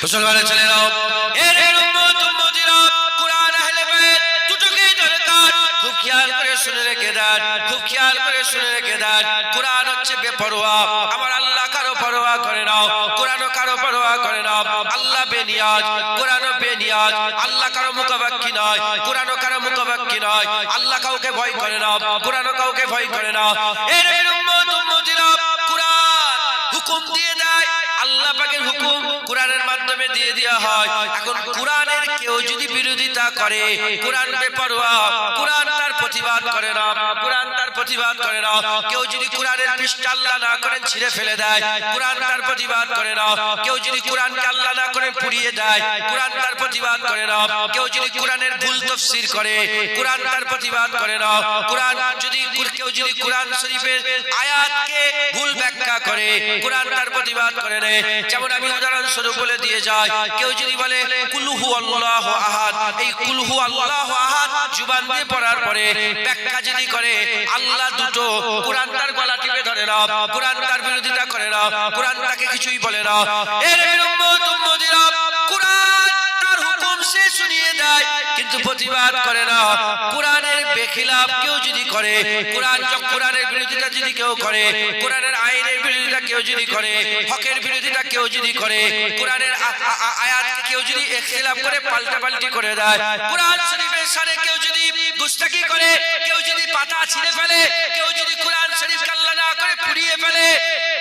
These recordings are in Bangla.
মুসলমানের ছেলেরা, এর উম্মত উম্মতিরা, কুরআন আহলে বাইত দুটোকেই দরকার। খুব খেয়াল করে শুনে রেখে দেন, খুব খেয়াল করে শুনে রেখে দেন। কুরআন হচ্ছে বেপরোয়া, আমার আল্লাহ কারো পরোয়া করে না, কুরআনও কারো পরোয়া করে না। আল্লাহ বেনিয়াজ, কুরআনও বেনিয়াজ। আল্লাহ কারো মুখাপেক্ষী নয়, কুরআনও কারো মুখাপেক্ষী নয়। আল্লাহ কাউকে ভয় করে না, কুরআনও কাউকে ভয় করে না। এর উম্মত উম্মতিরা, কুরআন হুকুম দিয়ে দেয়, আল্লাহ পাকের হুকুম কুরআনের মাধ্যমে দিয়ে দেওয়া হয়। এখন কুরআনের কেউ যদি বিরোধিতা করে, কুরআন বেপরোয়া, কুরআন তার প্রতিবাদ করে না, কুরআন তার প্রতিবাদ করে না। কেউ যদি কুরআনের পৃষ্ঠা আল্লাহ না করেন ছিঁড়ে ফেলে দেয়, কুরআন তার প্রতিবাদ করে না। কেউ যদি কুরআনকে আল্লাহ না করেন পুড়িয়ে দেয়, কুরআন তার প্রতিবাদ করে না। কেউ যদি কুরআনের ভুল তাফসীর করে, কুরআন তার প্রতিবাদ করে না। কুরআন যদি কেউ যদি কুরআন শরীফের আয়াতকে ভুল ব্যাখ্যা করে, কুরআন তার প্রতিবাদ করে না। যেমন আমি উদাহরণস্বরূপ বলে দিয়ে যাই, কেউ যদি বলে কুল হু আল্লাহু আহাদ, এই কুল হু আল্লাহু আহাদ জবান দিয়ে পড়ার পরে ব্যাখ্যা যদি করে আল্লাহ দুটো, কুরআন তার গলা টিপে ধরে না, কুরআন তার বিরোধিতা করে না, কুরআন তাকে কিছুই বলে না। এর উম্মত উম্মতিরা, কুরআন তার হুকুম সে শুনিয়ে দেয় কিন্তু প্রতিবাদ করে না। কুরআনের বেখিলাফ কেউ যদি করে, কুরআনের বিরোধিতা যদি কেউ করে, কুরআনের আইনের বিরোধিতা কেউ যদি করে, হকের বিরোধিতা কেউ যদি করে, কুরআনের আয়াতকে কেউ যদি ইখতিলাফ করে পাল্টাপাল্টি করে দেয়, কুরআন শরীফের শানে কেউ যদি গুস্তাখি করে, কেউ যদি পাতা ছিঁড়ে ফেলে, কেউ যদি কুরআন শরীফকে আল্লাহ না করে পুড়িয়ে ফেলে,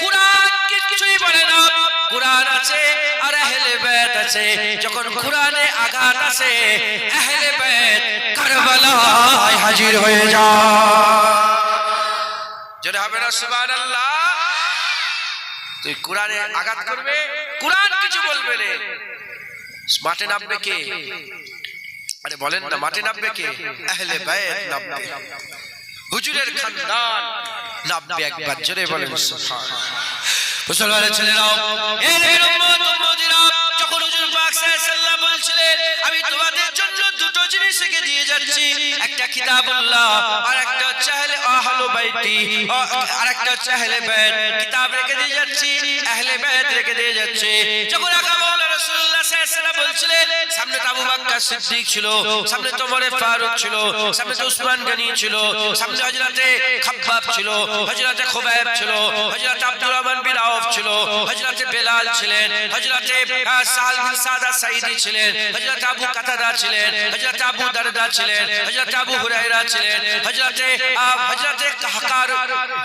কুরআন কিছুই বলে না। কুরআন আছে আর আহলে বাইত আছে। যখন কুরআনে আঘাত আসে, আহলে বাইত কারবালায় হাজির হয়ে যায়। যদি হবে না সুবহানাল্লাহ, তুই কুরআনে আঘাত করবে, কুরআন কিছু বলবে না, মাঠে নামবে কে? আরে বলেন না, মাঠে নামবে কে? আহলে বাইত নামবে, হুজুরের খানদান নামবে। একবার জোরে বলেন সুবহানাল্লাহ। মুসলমানের ছেলেরাও, এর উম্মত উম্মতিরা, যখন হুজুর পাক সাল্লাল্লাহু আলাইহি ওয়াসাল্লাম বলছিলেন আমি তোমাদের জন্য দুটো জিনিস রেখে দিয়ে যাচ্ছি, একটা কিতাবুল্লাহ আর একটা হচ্ছে আহলে বাইতি, আর একটা হচ্ছে আহলে বাইত। কিতাব রেখে দিয়ে যাচ্ছি, আহলে বাইত রেখে দিয়ে যাচ্ছি। যখন আকা মাওলানা রাসূলুল্লাহ সাল্লাল্লাহু আলাইহি ওয়াসাল্লাম বলছিলেন, সামনে তো আবু বকর সিদ্দিক ছিল, সামনে তো ওমর ফারুক ছিল, সামনে তো উসমান গনি ছিল, সামনে হযরতে খাব্বাব ছিল, হযরতে খুবাইব ছিল, হযরতে আব্দুর রহমান বিন আউফ ছিল, হযরতে বেলাল ছিলেন, হযরতে সাল বিন সাদা সাঈদী ছিলেন, হযরতে আবু কাতাদা ছিলেন, হযরতে আবু দারদা ছিলেন, হযরতে আবু হুরায়রা ছিলেন, হযরতে কাহকার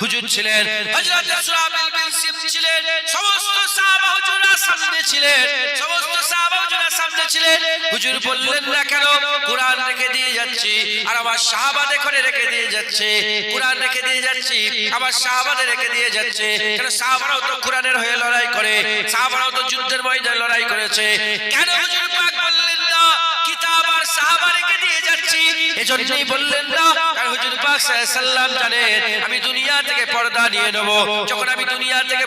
হুজুর ছিলেন, হযরতে সুরাবিল বিন সিব ছিলেন। সমস্ত সাহাবা হুজুররা সামনে ছিলেন, সমস্ত সাহাবা হুজুররা সামনে ছিলেন। হুজুর বললেন না কেন কুরআন রেখে দিয়ে যাচ্ছি আর আমার সাহাবাদের করে রেখে দিয়ে যাচ্ছে, কুরআন রেখে দিয়ে যাচ্ছি আমার সাহাবাদের রেখে দিয়ে যাচ্ছে। কেন? সাহাবারাও তো কুরআনের হয়ে লড়াই করে, সাহাবারাও তো যুদ্ধের ময়দানে লড়াই করেছে। কেন হুজুর পাক বললেন না কিতাব আর সাহাবা রেখে দিয়ে যাচ্ছি? এজন্যই বললেন না, কারণ হুজুর পাক সাল্লাল্লাহু আলাইহি ওয়াসাল্লাম জানেন আমি দুনিয়া থেকে পর্দা নিয়ে নেব। যখন আমি দুনিয়া থেকে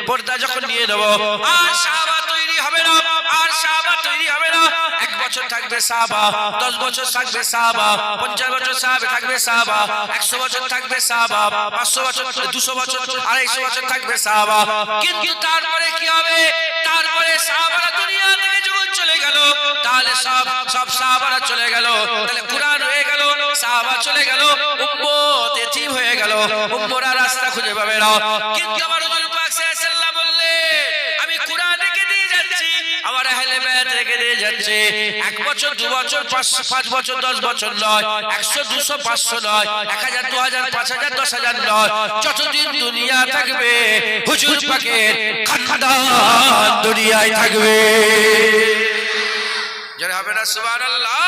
পর্দা যখন নিয়ে নেব, আর সাহাবা তৈরি হবে না, আর সাহাবা তৈরি হবে না। 1 বছর থাকবে সাহাবা, 10 বছর থাকবে সাহাবা, 50 বছর সাহাবা থাকবে সাহাবা, 100 বছর থাকবে সাহাবা, 500 বছর, 200 বছর, 250 বছর থাকবে সাহাবা। কিন্তু তারপরে কি হবে? তারপরে সাহাবারা দুনিয়া থেকে যখন চলে গেল, তাহলে সব সাহাবারা চলে গেল, তাহলে কুরআন হয়ে গেল, সাহাবা চলে গেল, উম্মত এতিম হয়ে গেল, উম্মতরা রাস্তা খুঁজে পাবে না। কিন্তু আমার হুজুর পাক সাল্লাল্লাহু আলাইহি ওয়াসাল্লাম বললেন আমি কুরআন রেখে দিয়ে যাচ্ছি, আমার আহলে বাইত রেখে দিয়ে যাচ্ছে। 1 বছর 2 বছর 5 বছর 10 বছর নয়, 100 200 500 নয়, 1000 2000 5000 10000 নয়, যতদিন দুনিয়া থাকবে হুজুর পাকের খানদান দুনিয়ায় থাকবে। যারা হবে না সুবহানাল্লাহ।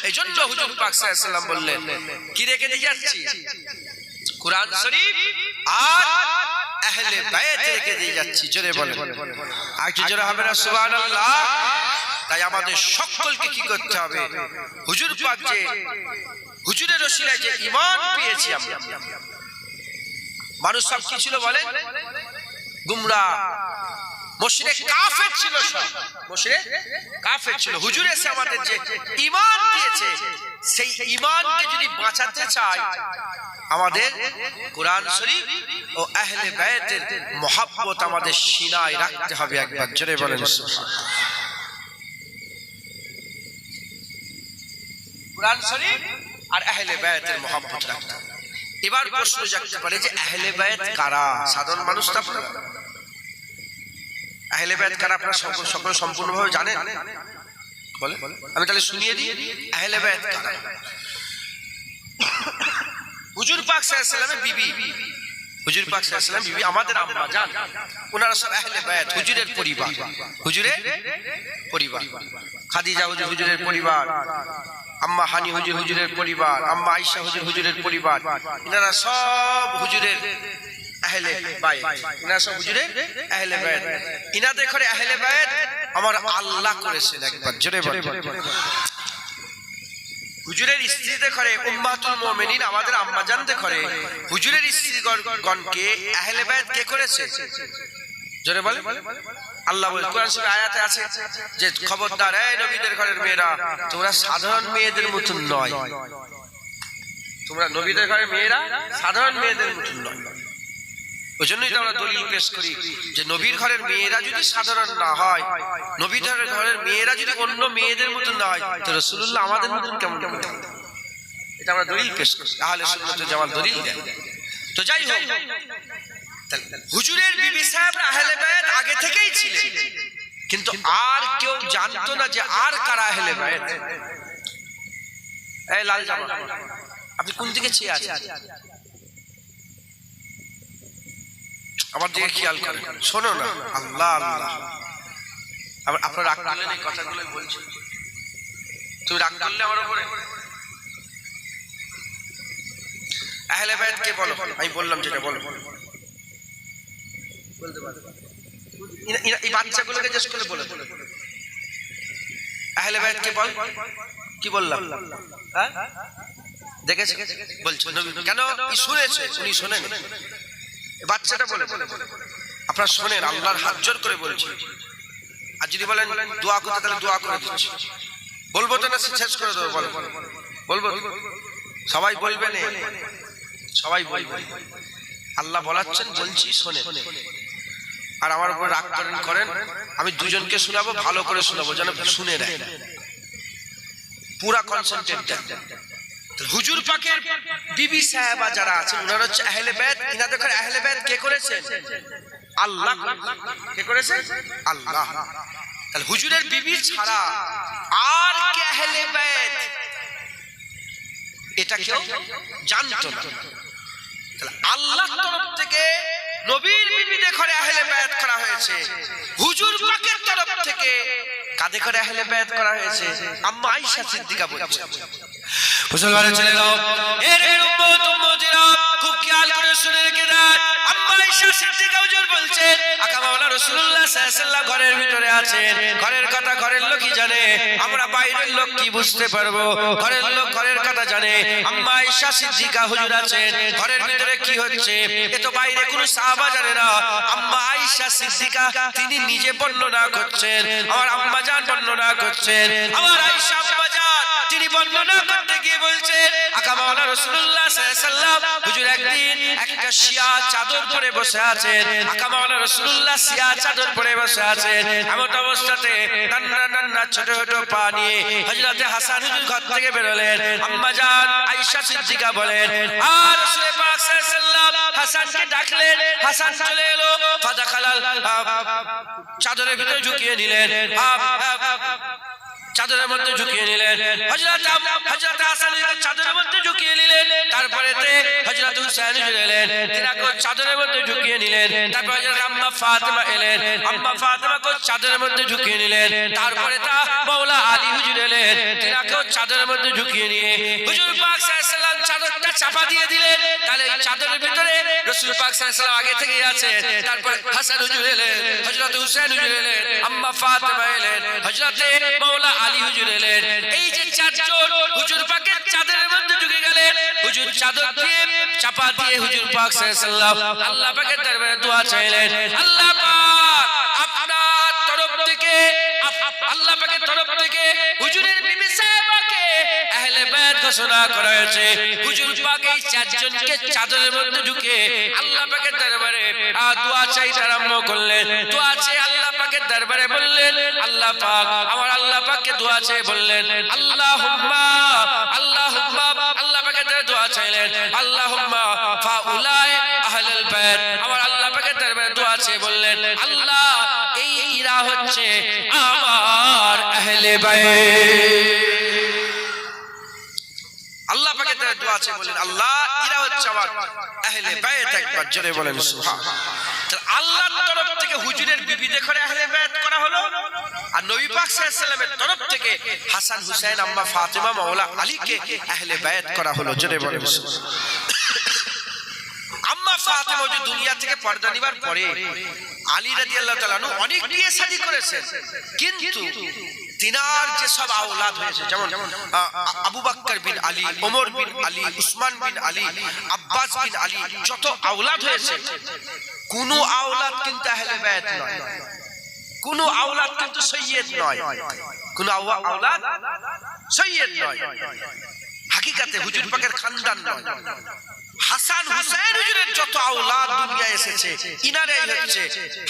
এই জন্য হুজুর পাক সাল্লাল্লাহু আলাইহি ওয়াসাল্লাম বললেন কি রেখে দিয়ে যাচ্ছি? কুরআন শরীফ আর আহলে বাইত রেখে দিয়ে যাচ্ছি। জোরে বলেন, আর কি জোরে হবে না সুবহানাল্লাহ। তাই আমাদের সকলকে কি করতে হবে? হুজুর পাক যে হুজুরের ওসিলায় যে ঈমান পেয়েছি আমরা, মানুষ সব কি ছিল বলেন? গুমরাহ, মুশরিক কাফের ছিল, সব মুশরিক কাফের ছিল। হুজুর এসে আমাদের যে ঈমান দিয়েছে, সেই ঈমানকে যদি বাঁচাতে চাই, আমাদের কোরআন শরীফ ও আহলে বায়তের মহব্বত আমাদের সিনায় রাখতে হবে। একবার জোরে বলেন সুবহানাল্লাহ। কোরআন শরীফ আর আহলে বায়তের মহব্বত রাখতে হবে। এবার প্রশ্ন জাগতে পারে যে আহলে বায়ত কারা? সাধারণ মানুষ তো আপনারা আহলে বায়ত কারা আপনারা সকল সম্পূর্ণভাবে জানেন? বলে আমি তাহলে শুনিয়ে দিই আহলে বায়ত কারা। হুজুর পাক সাল্লাল্লাহু আলাইহি ওয়াসাল্লামের বিবি, হুজুর পাক সাল্লাল্লাহু আলাইহি ওয়াসাল্লাম বিবি আমাদের আম্মা জান, ওনারা সব আহলে বায়ত, হুজুরের পরিবার, হুজুরের পরিবার। খাদিজা হুজুর হুজুরের পরিবার, আম্মা হানি হুজুর হুজুরের পরিবার, আম্মা আয়েশা হুজুর হুজুরের পরিবার। এনারা সব হুজুরের আহলে বায়ত, এনারা সব হুজুরের আহলে বায়ত। ইনাদের ঘরে আহলে বায়ত আমার আল্লাহ করেছেন। একবার জোরে বলেন। হুজুরের স্ত্রীদের ঘরে উম্মাতুল মুমিনিন আমাদের আম্মা জানতে ঘরে হুজুরের স্ত্রীগণকে আহলে বায়ত কে করেছে? জোরে বলে। আল্লাহ বলে কোরআন শরীফে আয়াতে আছে যে খবরদার এই নবীদের ঘরের মেয়েরা, তোমরা সাধারণ মেয়েদের মতন নয়, তোমরা নবীদের ঘরের মেয়েরা সাধারণ মেয়েদের মতন নয়। ওই জন্যই তো আমরা দলিল পেশ করি যে নবীর ঘরের মেয়েরা যদি সাধারণ না হয়, নবীদের ঘরের মেয়েরা যদি অন্য মেয়েদের মতন না হয়, তো রাসূলুল্লাহ আমাদের মতন কেমন হবে? এটা আমরা দলিল পেশ করি, আহলে সুন্নাত ওয়াল জামাত দলিল দেয়। তো যাই হোক, হুজুরের বিবি সাহেব আহলে বায়ত আগে থেকেই ছিলেন, কিন্তু আর কেউ জানতো না যে আর কারা আহলে বায়ত। এই লাল জামা, আপনি কোন দিকে চেয়ে আছেন? আমার দিকে খেয়াল করেন, শোনো না। আল্লাহ আল্লাহ, আপনার রাগ করলেন এই কথাগুলো বলছি, তুমি রাগ করলে আমার উপরে? আহলে বায়ত কে বলো? আমি বললাম যেটা বলো। এই বাচ্চাগুলোকে জিজ্ঞেস করে বলে আহলে বায়ত কে বল? কি বললাম? দেখেছে বলছে কেন? শুনেছে, উনি শোনেন। বাচ্চাটা বলে, আপনারা শোনেন, আল্লাহর হাত জোর করে বলছি। আর যদি বলেন দোয়া করতে, তাহলে দোয়া করে দিচ্ছি। বলবো তো না, শেষ করে দেবো? বলবো, সবাই বলবেন, সবাই বলবেন। আল্লাহ বলাচ্ছেন, বলছি শোনেন। আর আমার উপর রাগ করেন, আমি দুজনকে শোনাবো, ভালো করে শোনাবো যেন শুনে নেয়, পুরা কনসেন্ট্রেট দেন। হুজুর পাকের বিবি সাহেবা যারা আছেন, ওনারা হচ্ছে আহলে বায়ত। ইনাদের ঘরে আহলে বায়ত কে করেছেন? আল্লাহ। কে করেছেন? আল্লাহ। তাহলে হুজুরের বিবি ছাড়া আর কে আহলে বায়ত, এটা কেউ জানতো না। তাহলে আল্লাহর তরফ থেকে নবীর বিবিদের ঘরে আহলে বায়ত করা হয়েছে। হুজুর পাকের তরফ থেকে কাদের ঘরে আহলে বায়ত করা হয়েছে? আম্মা আয়েশা সিদ্দিকা বলছেন। মুসলমানের ছেলেরাও, এর উম্মত উম্মতিরা খুব খেয়াল করে শুনে রেখে দেন। আম্মা আয়েশা সিদ্দিকা হুজুর বলছেন, আকা মাওলানা রাসূলুল্লাহ সাল্লাল্লাহু আলাইহি ওয়াসাল্লাম ঘরের ভিতরে আছেন। ঘরের কথা ঘরের লোকই জানে, আমরা বাইরের লোক কি বুঝতে পারবো? ঘরের লোক ঘরের কথা জানে। আম্মা আয়েশা সিদ্দিকা হুজুর আছেন, ঘরের ভিতরে কি হচ্ছে এ তো বাইরে কোনো সাহাবা জানে না। আম্মা আয়েশা সিদ্দিকা তিনি নিজে বর্ণনা করছেন, আমার আম্মা জান বর্ণনা করছেন। আমার আয়েশা আম্মা জান তিনি বর্ণনা করতে গিয়ে বলছেন, আকা মাওলানা রাসূলুল্লাহ সাল্লাল্লাহু আলাইহি ওয়াসাল্লাম হুজুর একদিন একটা শিয়া চাদর পরে বসে আছেন। আকা মাওলানা রাসূলুল্লাহ শিয়া চাদর পরে বসে আছেন। এমন অবস্থাতে নান্না নান্না ছোট ছোট পা নিয়ে হযরতে হাসান হুজুর ঘর থেকে বের হলেন। আম্মা জান আয়েশা সিদ্দিকা বলেন, আর রাসূল পাক সাল্লাল্লাহু আলাইহি ওয়াসাল্লাম হাসানকে ডাকলেন। হাসান চলে এলো, ফাদাখালাল চাদরের ভিতরে ঢুকিয়ে নিলেন, চাদরের মধ্যে ঢুকিয়ে নিলেন। হযরত হাসান চাদরের মধ্যে ঢুকিয়ে নিলেন। তারপরে হযরত হুসাইন এলেন, তিনাকে চাদরের মধ্যে ঢুকিয়ে নিলেন। তারপর হযরত আম্মা ফাতেমা এলেন, আম্মা ফাতেমাকে চাদরের মধ্যে ঢুকিয়ে নিলেন। তারপরে মাওলা আলী হুজুর এলেন, তিনাকে চাদরের মধ্যে ঢুকিয়ে নিয়ে হুজুর পাক সাল্লাল্লাহু আলাইহি ওয়াসাল্লাম চাদরটা চাপা দিয়ে দিলেন। তাহলে এই চাদরের ভিতরে রাসূল পাক সাল্লাল্লাহু আলাইহি ওয়াসাল্লাম আগে থেকেই আছেন। তারপর হাসান হুজুর এলেন, হযরত হুসাইন হুজুর এলেন, আম্মা ফাতেমা এলেন, হযরত মাওলা আলী হুজুর এলেন। এই যে চারজন হুজুর পাকের চাদরের মধ্যে ঢুকে গেলেন। হুজুর চাদর দিয়ে চাপা দিয়ে হুজুর পাক সাল্লাল্লাহু আলাইহি ওয়াসাল্লাম আল্লাহ পাকের দরবারে দোয়া চাইলেন, আল্লাহ পাক আপনার আল্লাহ পাকের তরফ থেকে হুজুরের বিবি সাহেবাকে আহলে বায়াত ঘোষণা করা হয়েছে। হুজুর পাক এই চারজনকে চাদরের মধ্যে ঢুকে আল্লাহ পাকের দরবারে দোয়া চাইতে আরম্ভ করলেন। দোয়া চেয়ে আল্লাহ পাকের দরবারে বললেন, আল্লাহ পাক, আমার আল্লাহ পাককে দোয়া চেয়ে বললেন, আল্লাহুম্মা আল্লাহুম্মা, আল্লাহ পাকের দরবারে দোয়া চাইলেন, আল্লাহুম্মা ফাউলাই আহলুল বায়াত, আমার আল্লাহ পাকের দরবারে দোয়া চেয়ে বললেন, আল্লাহ এই ইরা হচ্ছে আমার আহলে বায়াত। আল্লাহ পাকের দরবারে দোয়া চেয়ে বললেন, আল্লাহ এরা হচ্ছে আমার আহলে বায়াত। একবার জোরে বলেন সুবহানাল্লাহ। তাহলে আল্লাহর তরফ থেকে হুজুরের বিবিদের করে আহলে বায়াত করা হলো, আর নবী পাক সাল্লাল্লাহু আলাইহি ওয়াসাল্লামের তরফ থেকে হাসান হুসাইন আম্মা ফাতিমা মাওলা আলীকে আহলে বায়াত করা হলো। জোরে বলেন সুবহানাল্লাহ। আম্মা ফাতিমা যে দুনিয়া থেকে পর্দা নিবার পরে আলী রাদিয়াল্লাহু তাআলা আনহু অনেক বিয়ে শাদী করেছেন, কিন্তু তিনার যে সব আওলাদ হয়েছে, যেমন আবু বকর বিন আলী, ওমর বিন আলী, উসমান বিন আলী, আব্বাস বিন আলী, যত আওলাদ হয়েছে কোন আওলাদ কিন্তু আহলে বায়াত নয়, কোন আওলাদ কিন্তু সৈয়দ নয়, কোন আওলাদ সৈয়দ নয়, হাকিকাতে হুজুর পাকের খানদান নয়। হাসান হুসাইন হুজুরের যত আওলাদ দুনিয়ায় এসেছে ইনারাই হচ্ছে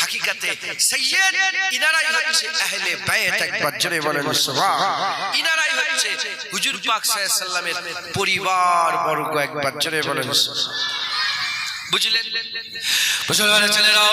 হাকিকাতে সৈয়দ, ইনারাই হচ্ছে আহলে বায়াত। একবার জোরে বলেন সুবহানাল্লাহ। ইনারাই হচ্ছে হুজুর পাক সাল্লাল্লাহু আলাইহি ওয়াসাল্লামের পরিবার বর্গ। একবার জোরে বলেন সুবহানাল্লাহ। বুঝলেন মুসলমানের ছেলেরা,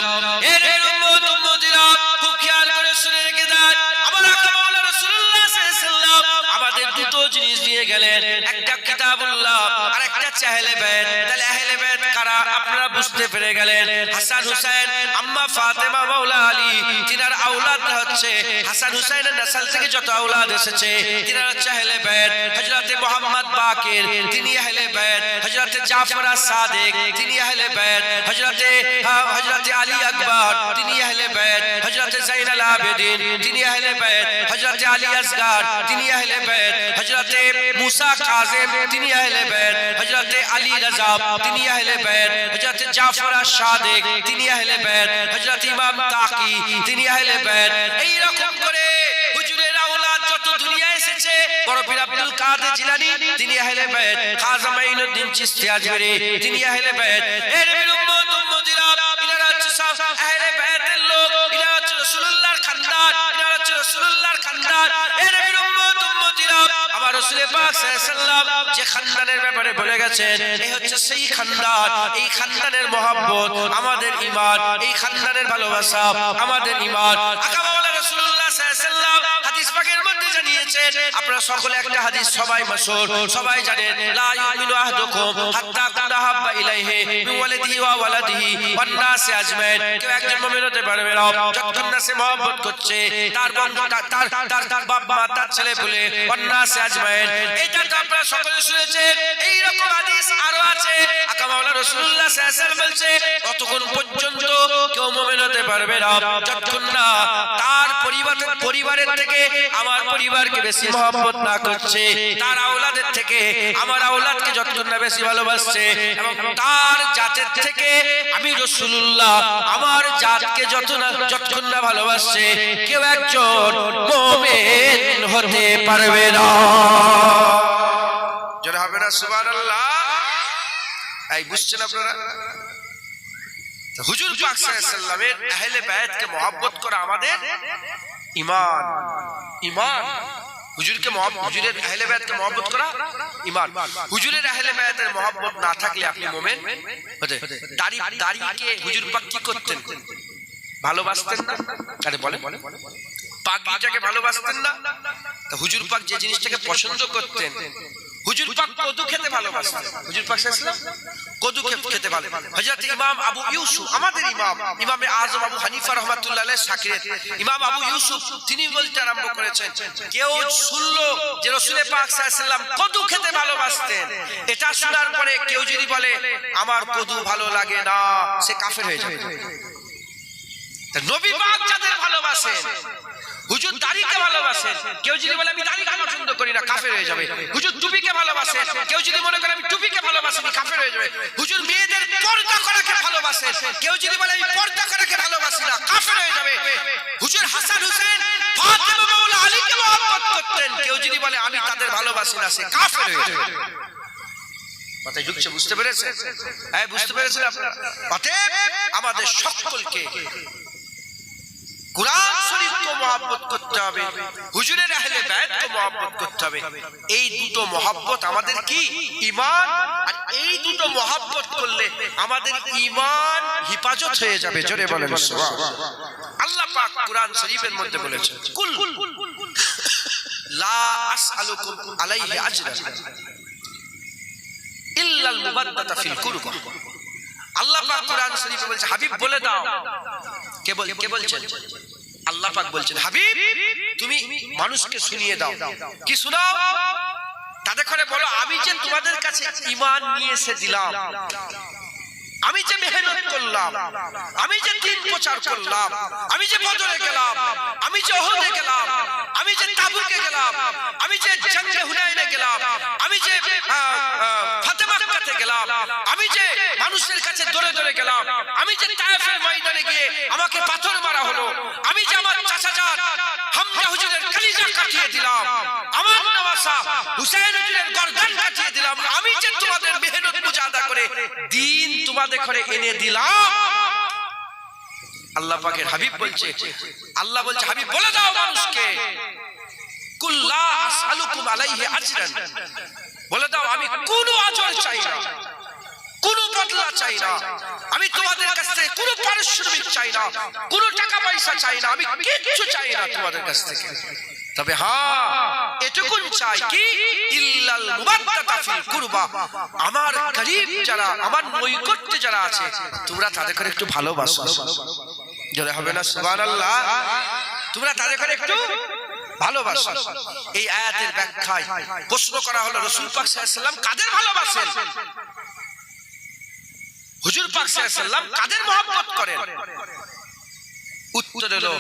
এর উম্মত উম্মতিরা খুব খেয়াল করে শুনে রেখে দেন, আমার আকা মাওলানা রাসূলুল্লাহ সাল্লাল্লাহু আলাইহি ওয়াসাল্লাম আমাদের দুটো জিনিস দিয়ে গেলেন, একটা কিতাবুল্লাহ আর একটা আহলে বায়াত। তাহলে আহলে বায়াত কারা আপনারা বুঝতে পেরে গেলেন। হাসান হুসাইন আম্মা ফাতেমা মাওলা আলী, তিনার আওলাদরা হচ্ছে হাসান হুসাইনের নসল থেকে যত আওলাদ এসেছে তিনারা হচ্ছে আহলে বায়াত। হযরতে মুহাম্মদ বাকির তিনি আহলে বায়াত, হযরতে জাফর আস-সাদিক তিনি আহলে বায়াত, হযরতে আলী আকবর তিনি আহলে বায়াত, হযরতে যায়নুল আবেদিন তিনি আহলে বায়াত, হযরতে আলী আসগর তিনি আহলে বায়াত, হযরতে মুসা কাযিম তিনি আহলে বায়াত, হযরতে আলী রাজা তিনি আহলে বায়াত, হযরতে জাফর আস-সাদিক তিনি আহলে বায়াত, হযরত ইমাম তাকি তিনি আহলে বায়াত। এই রকম করে হুজুরের আওলাদ যত দুনিয়ায় এসেছে, বড় পীর আব্দুল কাদের জিলানী তিনি আহলে বায়াত, খাজা মাইনুদ্দিন চিশতি আজমিরি তিনি আহলে বায়াত। এর উম্মত উম্মতিরা ইনারা হচ্ছে সব আহলে বায়াতের লোক, ইনারা হচ্ছে রাসূলুল্লাহর খানদান, ইনারা হচ্ছে রাসূলুল্লাহর খানদান। এর উম্মত উম্মতিরা আমার রাসূল পাক সাল্লাল্লাহু আলাইহি ওয়াসাল্লাম যে খানদানের ব্যাপারে বলে গেছেন, এই হচ্ছে সেই খানদান, এই খানদানের মহব্বত আমাদের ঈমান, এই খানদানের ভালোবাসা আমাদের ঈমান। আকা মাওলানা রাসূলুল্লাহ সাল্লাল্লাহু আলাইহি ওয়াসাল্লাম হাদিস পাকের মধ্যে জানিয়েছেন, আপনারা সকলে একটা হাদিস সবাই মাশহুর সবাই জানেন, লা ইউমিনু আহাদুকুম হাত্তা কুনা হাব্বা ইলাইহি মিন ওয়ালিদিহি ওয়া ওয়ালাদিহি ওয়ান নাসি আজমাইন। কেউ একজন মুমিন হতে পারবে না যতক্ষণ না সে মহব্বত করছে তার বাপ মা তার ছেলে বলে ওয়ান নাসি আজমাইন। এটা তো আপনারা সকলে শুনেছেন। এই রকম হাদিস আরো আছে। আকা মাওলানা রাসূলুল্লাহ সাল্লাল্লাহু আলাইহি ওয়াসাল্লাম বলছে, ততক্ষণ পর্যন্ত কেউ মুমিন হতে পারবে না যতক্ষণ না তার পরিবারের থেকে আমার পরিবারকে বেশি মহব্বত না করছে, তার আওলাদের থেকে আমার আওলাদকে যতক্ষণ না বেশি ভালোবাসছে, এবং তার জাতের থেকে আমি রাসূলুল্লাহ আমার জাতকে যতক্ষণ না ভালোবাসছে, কেউ একজন মুমিন হতে পারবে না। জোরে হবে না সুবহানাল্লাহ? এই বুঝছেন আপনারা? হুজুর পাক সাল্লাল্লাহু আলাইহি ওয়াসাল্লামের আহলে বায়াতকে মহব্বত করা আমাদের ঈমান। ঈমান হুজুরের আহলে বায়াতকে মহব্বত করা ঈমান। হুজুরের আহলে বায়াতের মহব্বত না থাকলে আপনি মুমিন হতে। দাড়িকে হুজুর পাক কি করতেন? ভালোবাসতেন না? আরে বলেন, পাগড়িটাকে ভালোবাসতেন না? তো হুজুর পাক যে জিনিসটাকে পছন্দ করতেন, হুজুর পাক কদু খেতে ভালোবাসতেন। হুজুর পাক সাল্লাল্লাহু আলাইহি ওয়াসাল্লাম কদু খেতে ভালো। হযরত ইমাম আবু ইউসুফ, আমাদের ইমামে আযম আবু হানিফা রাহমাতুল্লাহ আলাইহি শাকির ইমাম আবু ইউসুফ তিনি বলতে আরম্ভ করেছেন, কেউ শুনলো যে রাসূল পাক সাল্লাল্লাহু আলাইহি ওয়াসাল্লাম কদু খেতে ভালোবাসতেন, এটা শোনার পরে কেউ যদি বলে আমার কদু ভালো লাগে না, সে কাফের হয়ে যাবে। তা নবী পাক যাদের ভালোবাসেন, হুজুর দাড়িকে ভালোবাসেন, কেউ যদি বলে আমি দাড়িকে পছন্দ করি না, কাফের হয়ে যাবে। হুজুর টুপিকে ভালোবাসেন, কেউ যদি মনে করে আমি টুপিকে ভালোবাসি না, কাফের হয়ে যাবে। হুজুর মেয়েদের পর্দা করাকে ভালোবাসেন, কেউ যদি বলে আমি পর্দা করাকে ভালোবাসি না, কাফের হয়ে যাবে। হুজুর হাসান হুসেন ফাতেমা মাওলা আলীকে মহব্বত করতেন, কেউ যদি বলে আমি তাদের ভালোবাসি না, সে কাফের হয়ে যাবে। কথাই ঢুকছে, বুঝতে পেরেছেন? হ্যাঁ, বুঝতে পেরেছেন আপনারা? অতএব আমাদের সকলকে কুরআন শরীফকে মহব্বত করতে হবে, হুজুরের আহলে বায়তকে মহব্বত করতে হবে। এই দুটো মহব্বত আমাদের কি ঈমান, আর এই দুটো মহব্বত করলে আমাদের ঈমান হিফাজত হয়ে যাবে। জোরে বলেন সুবহানাল্লাহ। আল্লাহ পাক কুরআন শরীফের মধ্যে বলেছেন, কুল লা আসআলুকুম আলাইহি আজরান ইল্লাল মুবাদ্দাতা ফিল কুরবা। আল্লাহ পাক কুরআন শরীফে বলছে, হাবিব বলে দাও। কে বলছেন? আল্লাহ পাক বলছেন, হাবিব তুমি মানুষকে শুনিয়ে দাও। কি শোনাও? তাদের করে বলো, আমি যে তোমাদের কাছে ঈমান নিয়ে এসে দিলাম, আমি যে মেহনত করলাম, আমি যে দ্বীন প্রচার করলাম, আমি যে বদরে গেলাম, আমি যে উহুদে গেলাম, আমি যে তাবুকে গেলাম, আমি যে জঙ্গে হুনাইনে গেলাম, আমি যে ফাতে মাক্কাতে গেলাম, আমি যে মানুষের কাছে দৌড়ে দৌড়ে গেলাম, আমি যে তায়েফের ময়দানে গিয়ে আমাকে পাথর মারা হলো, আমি যে আমার চাচাজান হামজা হুজুরের কলিজা কাটিয়ে দিলাম, আমার নওয়াসা হুসাইন হুজুরের গর্দান কাটিয়ে দিলাম, আমি যে তোমাদের মেহনত মুজাহাদা করে দ্বীন তোমাদের ঘরে এনে দিলাম। আল্লাহ পাকের হাবিব বলছে, আল্লাহ বলছে, হাবিব বলে দাও মানুষকে, কুল লা আসআলুকুম আলাইহি আজরান, বলে দাও আমি কোনো আজর চাই না, কোনো বদলা চাই না, আমি তোমাদের কাছ থেকে কোনো পারিশ্রমিক চাই না, কোনো টাকা পয়সা চাই না, আমি কিচ্ছু চাই না তোমাদের কাছ থেকে। তবে হ্যাঁ, এটুকুন চাই কি, ইল্লাল মুবাদ্দাতা ফিল কুরবা, আমার গরীব যারা, আমার নৈকট্যে যারা আছে, তোমরা তাদের করে একটু ভালোবাসো। জোরে হবে না সুবহানাল্লাহ? তোমরা তাদের করে একটু ভালোবাসো। এই আয়াতের ব্যাখ্যায় প্রশ্ন করা হলো, রাসূল পাক সাল্লাল্লাহু আলাইহি ওয়াসাল্লাম কাদের ভালোবাসেন? হুজুর পাক সাল্লাল্লাহু আলাইহি ওয়াসাল্লাম কাদের মহব্বত করেন? উত্তর হলো,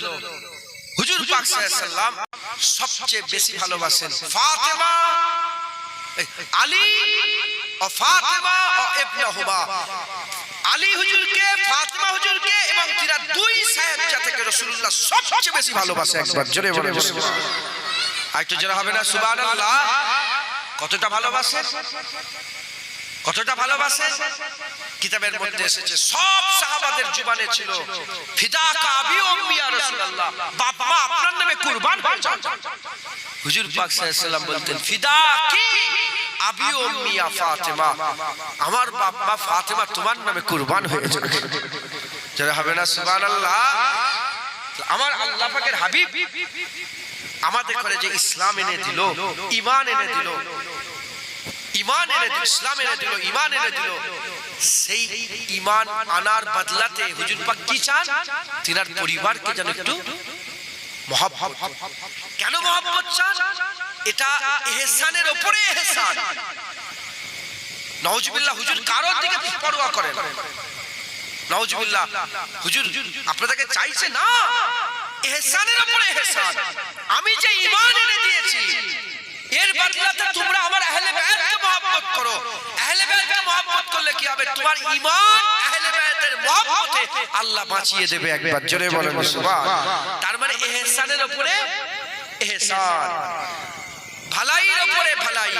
হুজুর পাক সাল্লাল্লাহু আলাইহি ওয়াসাল্লাম সবচেয়ে বেশি ভালোবাসেন ফাতেমা, আলী ও ফাতেমা ও ইবনুহুমা। আলী হুজুরকে, ফাতেমা হুজুরকে এবং তিনা দুই সাহেবজাদেকে রাসূলুল্লাহ সবচেয়ে বেশি ভালোবাসে। একবার জোরে বলেন সুবহানাল্লাহ। আর একটু জোরে হবে না সুবহানাল্লাহ? কতটা ভালোবাসে, কতটা ভালোবাসে? কিতাবের মধ্যে এসেছে, সব সাহাবাদের জীবনে ছিল ফিদাকা আবি ও উম্মি ইয়া রাসূলুল্লাহ, বাপ মা আপনার নামে কুরবান হয়ে যান। হুজুর পাক সাল্লাল্লাহু আলাইহি ওয়াসাল্লাম বলতেন, ফিদাকি আবি ও উম্মি ইয়া ফাতেমা, আমার বাপ মা ফাতেমা তোমার নামে কুরবান হয়ে যান। যারা হবে না সুবহানাল্লাহ? আমার আল্লাহ পাকের হাবিব আমাদের ঘরে যে ইসলাম এনে দিল, ঈমান এনে দিল, ঈমান এনে দিল, ইসলাম এনে দিল, ঈমান এনে দিল, সেই ঈমান আনার বদলাতে হুজুর পাক কি চান? তিনার পরিবারকে যেন একটু মহব্বত। কেন মহব্বত চান? এটা ইহসানের উপরে ইহসান। নাউজুবিল্লাহ, হুজুর কারোর দিকে পরোয়া করেন, নাউজুবিল্লাহ, হুজুর আপনাদেরকে চাইছে না, ইহসানের উপরে ইহসান। আমি যে ঈমান এনে দিয়েছি, এর বদলাতে তোমরা আমার আহলে বায়তকে মহব্বত করো। আহলে বায়তকে মহব্বত করলে কি হবে? তোমার ঈমান আহলে বায়তের মহব্বতে আল্লাহ বাঁচিয়ে দেবে। একবার জোরে বলেন সুবহানাল্লাহ। তার মানে ইহসানের উপরে ইহসান, ভালাইয়ের উপরে ভালাই,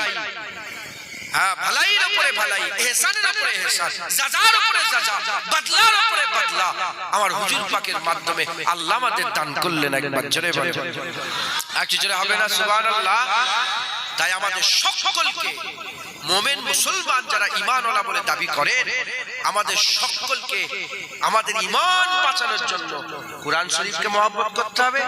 হ্যাঁ ভালাইয়ের উপরে ভালাই, ইহসানের উপরে ইহসান, জাযার উপরে জাযা, বদলার উপরে বদলা আমার হুজুর পাকের মাধ্যমে আল্লাহ আমাদের দান করলেন। একবার জোরে বলেন, একটু জোরে হবে না সুবহানাল্লাহ? তাই আমাদের সকলকে, মুমিন মুসলমান যারা ঈমানওয়ালা বলে দাবি করেন, আমাদের সকলকে আমাদের ঈমান বাঁচানোর জন্য কুরআন শরীফকে মহব্বত করতে হবে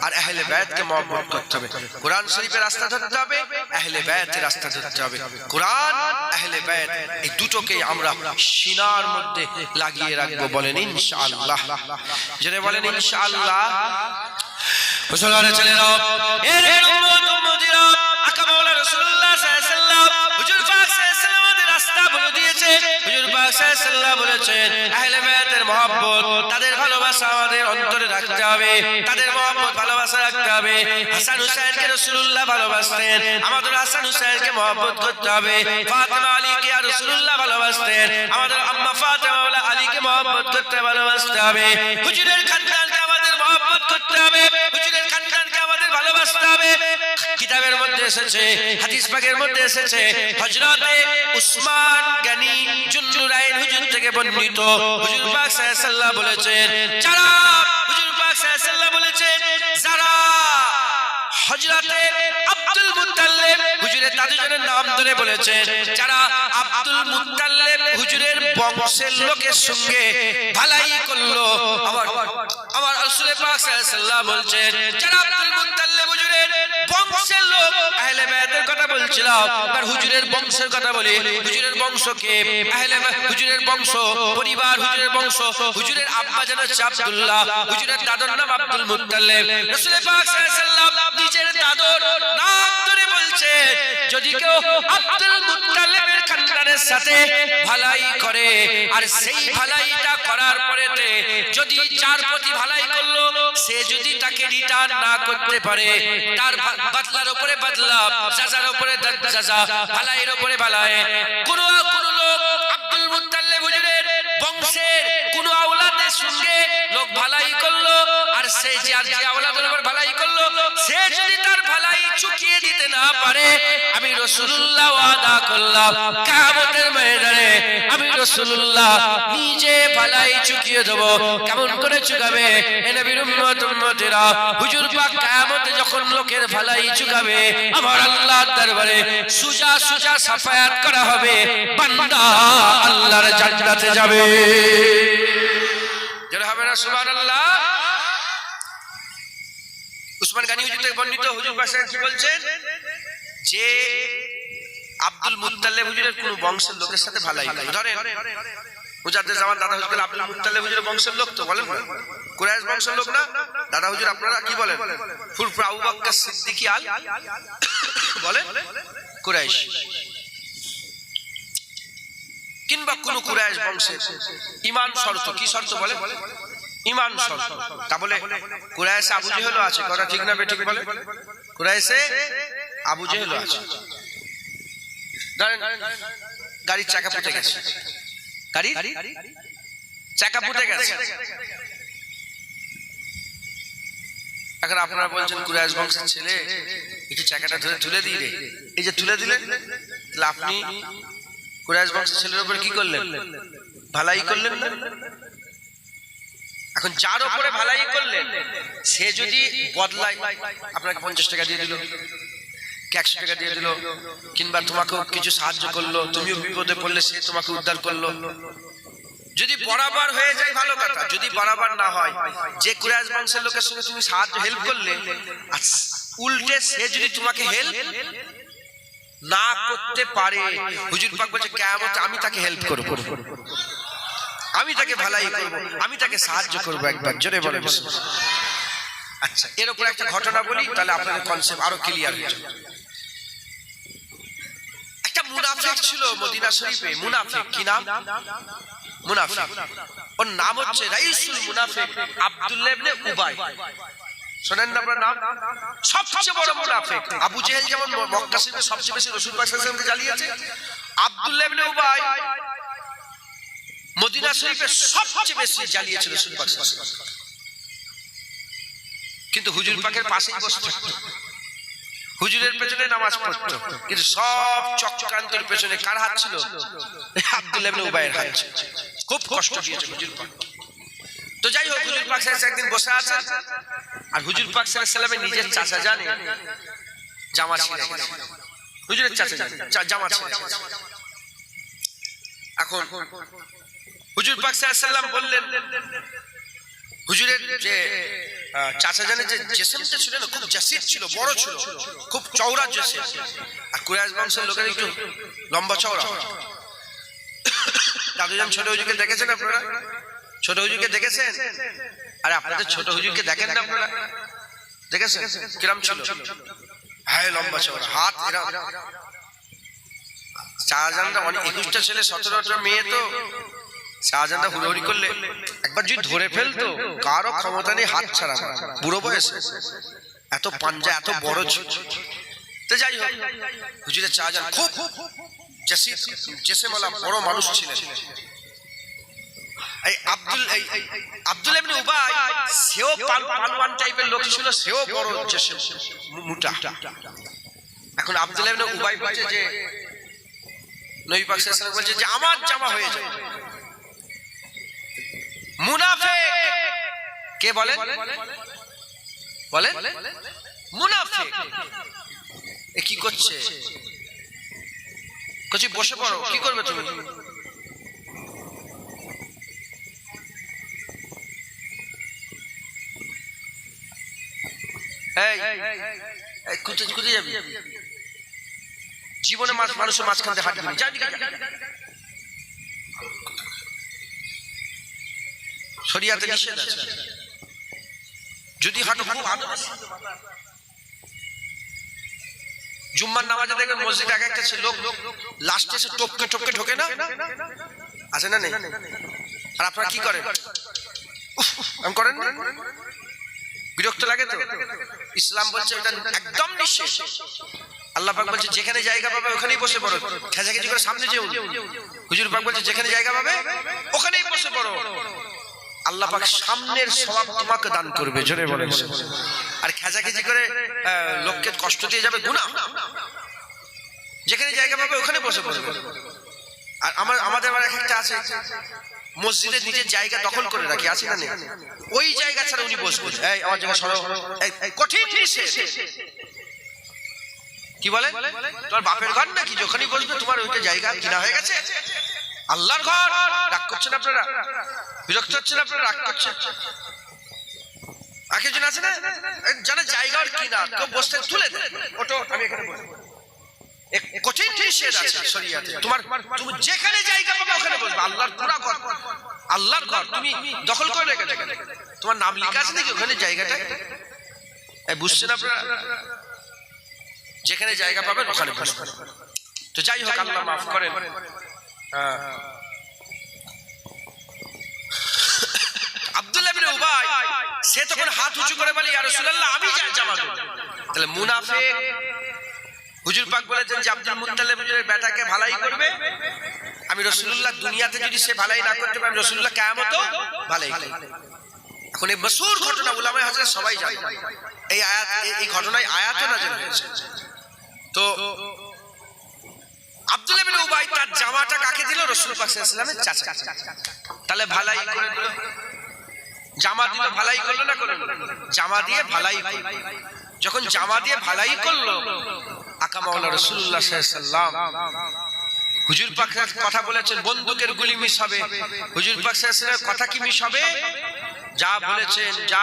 আর আহলে বায়তকে মহব্বত করতে হবে। কুরআন শরীফের রাস্তা ধরতে হবে, আহলে বায়তের রাস্তা ধরতে হবে। কুরআন, আহলে বায়ত, এই দুটোকে আমরা সিনার মধ্যে লাগিয়ে রাখবো। বলেন ইনশাআল্লাহ। যারা বলেন ইনশাআল্লাহ। মুসলমানের ছেলেরা, এর উম্মত উম্মতিরা, আকা মাওলা রাসূলুল্লাহ সাল্লাল্লাহু আলাইহি ওয়াসাল্লাম, হুজুর পাক সাল্লাল্লাহু আলাইহি ওয়াসাল্লাম আমাদের রাস্তা বলে দিয়েছে। হুজুর পাক সাল্লাল্লাহু আলাইহি ওয়াসাল্লাম বলেছেন, আহলে বায়তের মহব্বত, তাদের ভালোবাসা আমাদের অন্তরে রাখতে হবে, তাদের মহব্বত ভালোবাসা রাখতে হবে। হাসান হুসাইনকে রাসূলুল্লাহ ভালোবাসতেন, আমাদের হাসান হুসাইনকে মহব্বত করতে হবে। ফাতেমা আলীকে রাসূলুল্লাহ ভালোবাসতেন, আমাদের আম্মা ফাতেমা আলীকে মহব্বত করতে ভালোবাসতে হবে। হুজুরের খানদানকে আমাদের মহব্বত করতে হবে, হুজুরের খানদানকে আমাদের ভালোবাসতে এসেছে, হাদিস পাকের মধ্যে এসেছে, হযরতে উসমান গনি জুন্নুরাইন হুজুর থেকে বর্ণিত, হুজুর পাক সাল্লাল্লাহু আলাইহি ওয়াসাল্লাম বলেছেন, যারা হুজুর পাক সাল্লাল্লাহু আলাইহি ওয়াসাল্লাম বলেছেন, যারা হযরতে আব্দুল মুত্তালিব হুজুরের দাদুজনের নাম ধরে বলেছেন, যারা আব্দুল মুত্তালিব হুজুরের বংশের লোকের সঙ্গে ভালাই করলো, আমার রাসূল পাক সাল্লাল্লাহু আলাইহি ওয়াসাল্লাম বলছেন, যারা আব্দুল মুত্তালিব হুজুরের বংশের লোক, আহলে বাইতের কথা বলছিলাম, আর হুজুরের বংশের কথা বলি, হুজুরের বংশকে আহলে বাইত, হুজুরের বংশ পরিবার, হুজুরের বংশ, হুজুরের আব্বা জান হচ্ছে আব্দুল্লাহ, হুজুরের দাদুর নাম আব্দুল মুত্তালিব। রাসূল পাক সাল্লাল্লাহু আলাইহি ওয়াসাল্লাম নিজের দাদুর নাম ধরে বলছে, যদি কেউ আব্দুল মুত্তালিবের খানদানের সাথে ভালাই করে, আর সেই ভালাইটা করার পরেতে যদি যার প্রতি ভালাই করলো সে যদি তাকে রিটার্ন না করতে পারে, তার বদলার উপরে বদলা, সাজার উপরে সাজা, ভালাইয়ের উপরে ভালাই। কোন লোক আব্দুল মুত্তালিব হুজুরের বংশের কোন আওলাদের সঙ্গে লোক ভালাই করলো, আর সে যে আওলাদের উপর ভালাই করলো, সে যদি তার ভালাই চুকিয়ে দিতে না পারে, আমি রাসূলুল্লাহ ওয়াদা করলাম কিয়ামতের ময়দানে আমি রাসূলুল্লাহ নিজে ভালাই চুকিয়ে দেব। কেমন করে চুকাবে? এ নবীর উম্মত উম্মতেরা, হুজুর পাক কিয়ামতে যখন লোকের ভালাই চুকাবে, আমার আল্লাহর দরবারে সুজা সুজা সাফায়াত করা হবে, বান্দা আল্লাহর জান্নাতে যাবে। যারা হবে না সুবহানাল্লাহ। উসমান গনি হুজুর থেকে বর্ণিত, হুজুর পাক কি বলছেন, যে আব্দুল মুত্তালিব হুজুরের কোন বংশের লোকের সাথে ভালাই করে, ধরেন মুজাদ্দিদ জামান দাদা হুজুর আব্দুল মুত্তালিব হুজুরের বংশের লোক, তো বলেন কুরাইশ বংশের লোক না দাদা হুজুর, আপনারা কি বলেন? ফুরফুর আবু বকর সিদ্দিকী আল বলেন কুরাইশ, কিংবা কোন কুরাইশ বংশের ঈমান শর্ত, কি শর্ত বলে? ঈমান শর্ত। তা বলে কুরাইশে আবু জেহেল আছে, কথা ঠিক না বেঠিক বলে? কুরাইশে আবু জেহেল আছে। ধরেন গাড়ির চাকা ফুটে গেছে, গাড়ির চাকা ফুটে গেছে, এখন আপনারা বলছেন কুরাইশ বংশের ছেলে, একটু চাকাটা ধরে তুলে দিই রে, এই যে তুলে দিলেন, তাহলে আপনি কুরাইশ বংশের ছেলের উপরে কি করলেন? ভালাই করলেন না? এখন যার উপরে ভালাই করলেন, সে যদি বদলায়, আপনাকে 50 টাকা দিয়ে দিল, 100 টাকা দিয়ে দিল, কিংবা তোমাকে কিছু সাহায্য করলো, তুমিও বিপদে পড়লে সে তোমাকে উদ্ধার করলো, যদি বরাবর হয়ে যায় ভালো কথা, যদি বরাবর না হয়, যে কুরাইশ বংশের লোকের সঙ্গে তুমি সাহায্য হেল্প করলে, উল্টে সে যদি তোমাকে হেল্প না করতে পারে, হুজুর পাক বলছে কিয়ামতে আমি তাকে হেল্প করব, আমি তাকে ভালাই করব, আমি তাকে সাহায্য করব। একবার জোরে বলে। আচ্ছা, এর উপর একটা ঘটনা বলি, তাহলে আপনাদের কনসেপ্ট আরো ক্লিয়ার হয়ে যাবে। একটা মুনাফিক ছিল মদিনা শরীফে, মুনাফিক, কি নাম? মুনাফিক। ওর নাম হচ্ছে রাইসুল মুনাফিক আব্দুল্লাহ ইবনে উবাই। শোনেন না আপনার নাম? সবচেয়ে বড় মুনাফিক। আবু জেহেল যেমন মক্কা শরীফে সবচেয়ে বেশি রাসূল পাক সাল্লাল্লাহু আলাইহি ওয়াসাল্লামকে জ্বালিয়েছে, আব্দুল্লাহ ইবনে উবাই মদিনা শরীফে সবচেয়ে বেশি জ্বালিয়েছে রাসূল পাক সাল্লাল্লাহু আলাইহি ওয়াসাল্লাম। কিন্তু হুজুর পাকের পাশেই বসে থাকতো, হুজুরের পেছনে নামাজ পড়তো, কিন্তু সব চক্রান্তের পেছনে কার হাত ছিল? আব্দুল্লাহ ইবনে উবাইয়ের হাত ছিল। খুব কষ্ট দিয়েছে হুজুর পাক। তো যাই হোক, হুজুর পাক সাল্লাল্লাহু আলাইহি ওয়াসাল্লাম একদিন বসে আছেন, আর হুজুর পাক সাল্লাল্লাহু আলাইহি ওয়াসাল্লামের নিজের চাচা জানে জামা ছিঁড়ে গেছে, হুজুরের চাচা জানে জামা ছিঁড়ে গেছে। এখন হুজুর পাক সাল্লাল্লাহু আলাইহি ওয়াসাল্লাম বললেন, হুজুরের যে চাচা জানে যে জেসেমটা ছিল না, খুব জাসির ছিল, বড় ছিল, খুব চওড়া জেসেম, আর কুরাইশ বংশের লোকের একটু লম্বা চওড়া। দাদুজান ছোট হুজুরকে দেখেছেন আপনারা? ছোট হুজুরকে দেখেছেন? আরে আপনাদের ছোট হুজুরকে দেখেন না আপনারা? দেখেছেন কিরম ছিল? হ্যাঁ, লম্বা চওড়া, হাত এরকম। শাহজাহানরা অনেক 21টা ছেলে 17টা মেয়ে, তো শাহজাহানরা হুড়োহুড়ি করলে একবার যদি ধরে ফেলতো, কারো ক্ষমতা নেই হাত ছাড়া, বুড়ো বয়সে এত পাঞ্জা, এত বড় ছিল। তো যাই হোক, হুজুরের শাহজাহান খুব জেসেমওয়ালা বড় মানুষ ছিলেন। এই আব্দুল্লাহ ইবনে উবাই সেও পালওয়ান টাইপের লোক ছিল, সেও বড় জেসেম, মোটা। এখন আব্দুল্লাহ ইবনে উবাই বলছে যে নবী পাক সাল্লাল্লাহু আলাইহি ওয়াসাল্লাম বলছে যে আমার জামা হয়ে যাবে। মুনাফিক কে বলেন বলেন মুনাফিক এ কি করছে? কচি বসে পড়ো, কি করবে তুমি? এই কোথায় যাবি? জীবনে মানুষের মাঝখান দিয়ে হাঁটবি না, শরিয়াতে নিষেধ আছে। যদি হাঁটো খুব হাঁটো। জুম্মার নামাজে দেখবেন মসজিদে এক একটা লোক লাস্টে এসে টপকে টপকে ঢোকে না, আছে না নেই? আর আপনারা কি করেন? আমি করেন না? বিরক্ত লাগে তো? ইসলাম বলছে এটা একদম নিষেধ। আল্লাহ পাক বলছে যেখানে জায়গা পাবে ওখানেই বসে পড়ো, খেজাখেজি করে সামনে যেও। হুজুর পাক বলছে যেখানে জায়গা পাবে ওখানেই বসে পড়ো। আল্লাহ পাক সামনের সওয়াব তোমাকে দান করবে, জোরে বলেন। আর খেজাখেজি করে লোককে কষ্ট দিয়ে যাবে গুনাহ। যেখানে জায়গা পাবে ওখানে বসে পড়বে। আর আমাদের আবার একটা আছে, মসজিদের নিজের জায়গা দখল করে রাখি, আছে না নেই? ওই জায়গা ছাড়া উনি বসবেন। এই আমার জায়গা সরো, কঠিন নিষেধ। কি বলে? তোমার বাপের ঘর নাকি যখনই বসবে তোমার ওইটা জায়গা কিনা হয়ে গেছে? আল্লাহর ঘর। রাগ করছেন আপনারা? বিরক্ত হচ্ছেন আপনারা? রাগ করছেন? আগে জন আছে না জানে জায়গার কিনা, কেউ বসতে তুলে দেয়, ওটো আমি এখানে বসবো। কঠিন নিষেধ আছে শরীয়তে। তুমি যেখানে জায়গা পাবে ওখানে বসবে। আল্লাহর পুরা ঘর, আল্লাহর ঘর তুমি দখল করে রেখেছো। তোমার নাম লেখা আছে নাকি ওখানে জায়গাটা? বুঝছেন আপনারা? যেখানে জায়গা পাবেন ওখানে বসবেন। তো যাই হোক, আল্লাহ মাফ করেন। আব্দুল্লাহ ইবনে উবাই সে তখন হাত উঁচু করে বলে ইয়া রাসূলুল্লাহ আমি জামা দেব। তাহলে মুনাফিক হুজুর পাক বলেছেন যে আব্দুল মুত্তালিব হুজুরের বেটাকে ভালাই করবে। আমি রাসূলুল্লাহ দুনিয়াতে যদি সে ভালাই না করতে পারে, রাসূলুল্লাহ কিয়ামতেও ভালাই করবে। এখন এই মাসহুর ঘটনা উলামায়ে হাদিস সবাই জানে। এই আয়াত, এই ঘটনায় আয়াতও নাযিল হয়েছে। তো আব্দুল্লাহ ইবনে উবাই তার জামাটা কাকে দিল? রাসূল পাক সাল্লাল্লাহু আলাইহি ওয়াসাল্লামের চাচা। তাহলে ভালাই করে দিল। জামা দিল, ভালাই করলো না করলো? জামা দিয়ে ভালাই করলো। যখন জামা দিয়ে ভালাই করলো, আকা মাওলা রাসূলুল্লাহ সাল্লাল্লাহু আলাইহি ওয়াসাল্লাম হুজুর পাক কথা বলেছেন বন্দুকের গুলি মিস হবে। হুজুর পাক সাল্লাল্লাহু আলাইহি ওয়াসাল্লাম কথা কি মিস হবে? যা বলেছেন, যা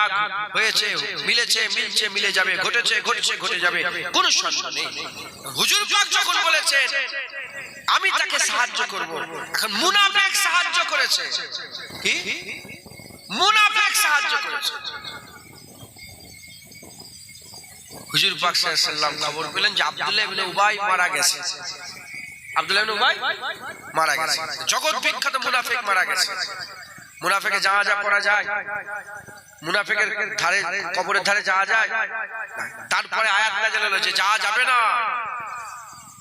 হয়েছে মিলেছে, মিলছে মিলে যাবে, ঘটেছে ঘটছে ঘটে যাবে, কোনো সন্দেহ নেই। হুজুর পাক যখন বলেছেন আমি তাকে সাহায্য করব, এখন মুনাফিক সাহায্য করেছে। কি? মুনাফিক সাহায্য করেছে। হুজুর পাক সাল্লাল্লাহু আলাইহি ওয়াসাল্লাম খবর পেলেন যে আব্দুল্লাহ ইবনে উবাই মারা গেছে। আব্দুল্লাহ ইবনে উবাই মারা গেছে, জগৎ বিখ্যাত মুনাফিক মারা গেছে। মুনাফিকে যাওয়া যা পড়া যায়? মুনাফিকের ধারে, কবরের ধারে যাওয়া যায়? তারপরে আয়াত নাযিল হলো যে যাওয়া যাবে না,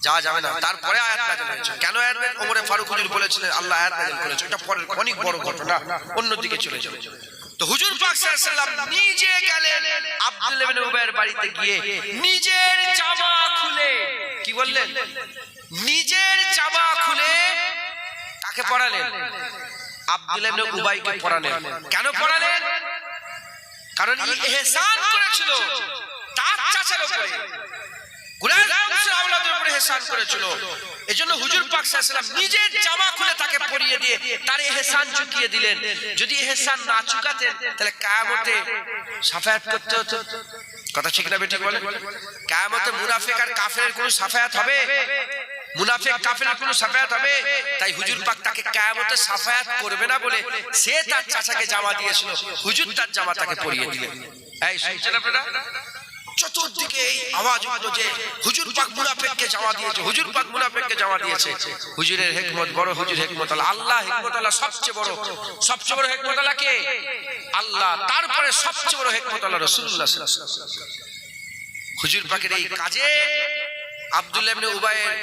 যাওয়া যাবে না। তারপরে আয়াত নাযিল হয়েছে। কেন আয়াত? ওমরে ফারুক হুজুর বলেছিলেন, আল্লাহ আয়াত নাযিল করেছে। এটা পরের অনেক বড় ঘটনা, অন্যদিকে চলে যাবে। তো হুজুর পাক সাল্লাল্লাহু আলাইহি ওয়াসাল্লাম নিজে গেলেন আব্দুল্লাহ ইবনে উবাইয়ের বাড়িতে গিয়ে নিজের জামা খুলে, কি বললেন? নিজের জামা খুলে কাকে পরালেন? আব্দুল্লাহ ইবনে উবাইকে পরালেন। কেন পরালেন? কারণ ইহসান করেছিল তার চাচার উপরে, কুরাইশ বংশের আওলাদের উপরে ইহসান করেছিল। এজন্য হুজুর পাক সাল্লাল্লাহু আলাইহি ওয়াসাল্লাম নিজের জামা খুলে তাকে পরিয়ে দিয়ে তার ইহসান চুকিয়ে দিলেন। যদি ইহসান না চুকাতেন তাহলে কিয়ামতে শাফায়াত করতে হতো। কথা ঠিক না বেঠিক বলেন? কিয়ামতে মুনাফিক আর কাফেরের কোনো শাফায়াত হবে? মুনাফিক কাফেরের কোনো শাফায়াত হবে? তাই হুজুর পাক তাকে কিয়ামতে শাফায়াত করবে না বলে সে তার চাচাকে জামা দিয়েছিল, হুজুর তার জামা তাকে পরিয়ে দিলেন। এই শুনছেন আপনারা? চতুর্দিকে এই আওয়াজ উঠলো যে হুজুর পাক মুনাফিককে জামা দিয়েছে, হুজুর পাক মুনাফিককে জামা দিয়েছে। হুজুরের হিকমত বড়, হুজুর হিকমত আল্লাহ। আল্লাহ হিকমত আল্লাহ সবচেয়ে বড়। সবচেয়ে বড় হিকমত আল্লাহ কে? আল্লাহ। তারপরে সবচেয়ে বড় হিকমত আল্লাহ রাসূলুল্লাহ সাল্লাল্লাহু আলাইহি ওয়াসাল্লাম। হুজুর পাকের এই কাজে আব্দুল্লাহ ইবনে উবাইয়ের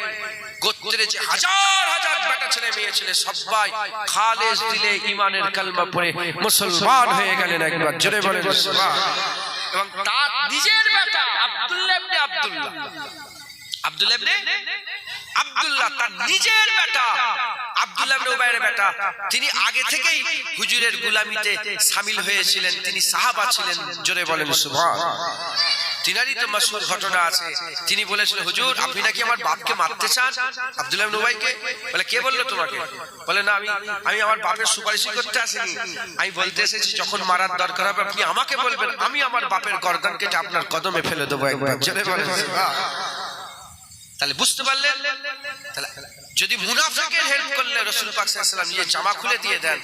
গোত্রে যে হাজার হাজার বেটা ছেলে মেয়ে ছেলে সবাই খালেস দিলে ঈমানের কালমা পড়ে মুসলমান হয়ে গেলেন। একবার জোরে বলেন সুবহানাল্লাহ। এবং তার নিজের বেটা আব্দুল্লাহ ইবনে আব্দুল্লাহ আব্দুল্লাহ ইবনে আব্দুল্লাহ তার নিজের বেটা, আব্দুল্লাহ ইবনে উবাইয়ের বেটা। তিনি আগে থেকেই হুজুরের গোলামিতে শামিল হয়েছিলেন, তিনি সাহাবা ছিলেন। জোরে বলেন সুবহানাল্লাহ। তিনারই তো মাশহুর ঘটনা আছে, তিনি বলেছিলেন হুজুর আপনি নাকি আমার বাপকে মারতে চান। আব্দুল্লাহ ইবনে উবাইকে বলে কে বললো তোমাকে? বলে না, আমি আমার বাপের সুপারিশই করতে আসিনি, আমি বলতে এসেছি যখন মারার দরকার হবে আপনি আমাকে বলবেন, আমি আমার বাপের গর্দান কেটে আপনার কদমে ফেলে দেবো একবার। জোরে বলেন। তাহলে বুঝতে পারলেন, তাহলে যদি মুনাফিকের হেল্প করলে রাসূল পাক সাল্লাল্লাহু আলাইহি ওয়াসাল্লাম নিজে জামা খুলে দিয়ে দেন,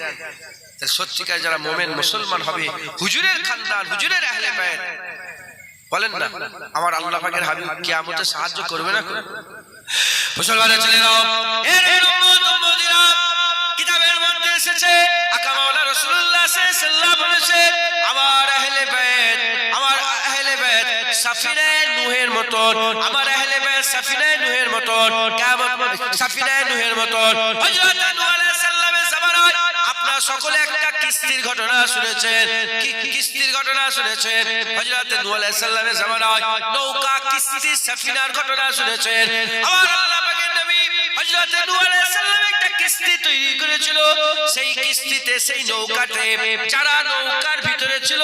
তাহলে সত্যিকার যারা মুমিন মুসলমান হবে, হুজুরের খানদান, হুজুরের আহলে বাইত, বলেন না আমার আল্লাহ পাকের হাবিব কিয়ামতে সাহায্য করবে না? মুসলমানের ছেলেরা, এর উম্মত উম্মতিরা, কিতাবের মধ্যে এসেছে আকা মাওলা রাসূলুল্লাহ সাল্লাল্লাহু আলাইহি ওয়াসাল্লাম বলেছে আমার আহলে বাইত, আমার আহলে বাইত সাফিনায়ে নূহের মতন, আমার আহলে বাইত সাফিনায়ে নূহের মতন, কিয়ামত সাফিনায়ে নূহের মতন। হযরত নূহ আলাইহিস সালামের জামানায় আপনারা সকলে একটা কিস্তির ঘটনা শুনেছেন। কি কিস্তির ঘটনা শুনেছেন? হযরত নূহ আলাইহিস সালামের জামানায় নৌকা, কিস্তি, সাফিনার ঘটনা শুনেছেন। আমার আল্লাহ পাকের নবী হযরত নূহ আলাইহিস সালাম একটা কিস্তি তৈরি করেছিল। সেই কিস্তিতে, সেই নৌকাতে যারা নৌকার ভিতরে ছিল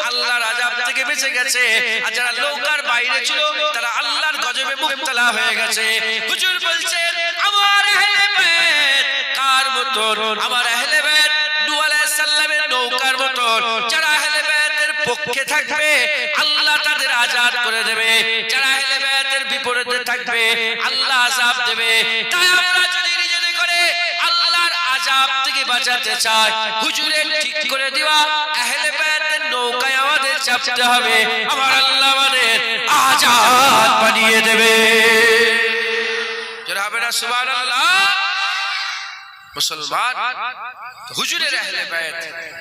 আল্লাহর আযাব থেকে বেঁচে গেছে, আর যারা নৌকার বাইরে ছিল তারা আল্লাহর গজবে মুবতালা হয়ে গেছে। হুজুর বলছেন আমার আহলে বাইত কার মতন? আমার আহলে বাইত নূহ আলাইহিস সালামের নৌকার মতন। যারা আহলে বাইতের পক্ষে থাকবে আল্লাহ তাদের আজাদ করে দেবে, যারা আহলে বাইতের বিপরীতে থাকবে আল্লাহ আযাব দেবে। তাই আমরা যদি নিজেদের করে আল্লাহর আযাব থেকে বাঁচাতে চাই, হুজুরের ঠিক করে দেওয়া আহলে বাইতের নৌকায় আমাদের চাপতে হবে, আমার আল্লাহ আমাদের আজাদ বানিয়ে দেবে। যারা হবে না সুবহানাল্লাহ। মুসলমান হুজুরের আহলে বাইত,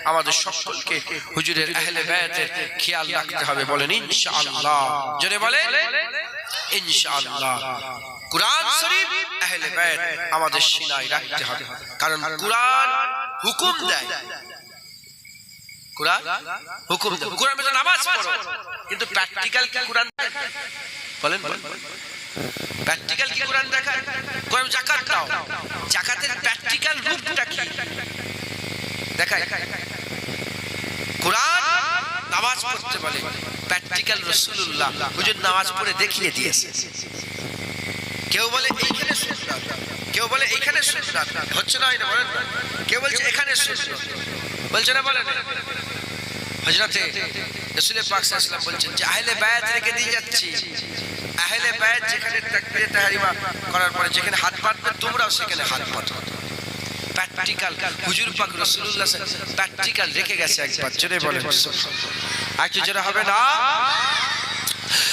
আমাদের সকলকে হুজুরের আহলে বাইতের খেয়াল রাখতে হবে। বলেন ইনশাআল্লাহ। জোরে বলেন ইনশাআল্লাহ। কুরআন শরীফ আহলে বাইত আমাদের সিনায় রাখতে হবে, কারণ কুরআন হুকুম দেয়, কুরআন হুকুম দেয়। কুরআন মানে নামাজ পড়ো, কিন্তু প্র্যাকটিক্যাল কি কুরআন দেখায়? বলেন প্র্যাকটিক্যাল কি কুরআন দেখায়? কোরআন যাকাত দাও, যাকাতের প্র্যাকটিক্যাল রূপটা কি দেখায়? কুরআন নামাজ পড়তে বলে, প্র্যাকটিক্যাল রাসূলুল্লাহ হুজুর নামাজ পড়ে দেখিয়ে দিয়েছে। কেউ বলে এইখানে সুন্নাত, কেউ বলে এইখানে সুন্নাত, হচ্ছে না? বলেন কেউ বলছে এখানে সুন্নাত, বলছে না? বলেন হযরতে রাসূল পাক সাল্লাল্লাহু আলাইহি ওয়াসাল্লাম বলছেন যে আহলে বাইত রেখে দিয়ে যাচ্ছি, আহলে বাইত যেখানে তাকবীরে তাহরিমা করার পরে যেখানে হাত পাতবে তোমরাও সেখানে হাত পাতো। প্র্যাকটিক্যাল হুজুর পাক রাসূলুল্লাহ প্র্যাকটিক্যাল রেখে গেছে একবার। জোরে বলেন একটু জোরে হবে না?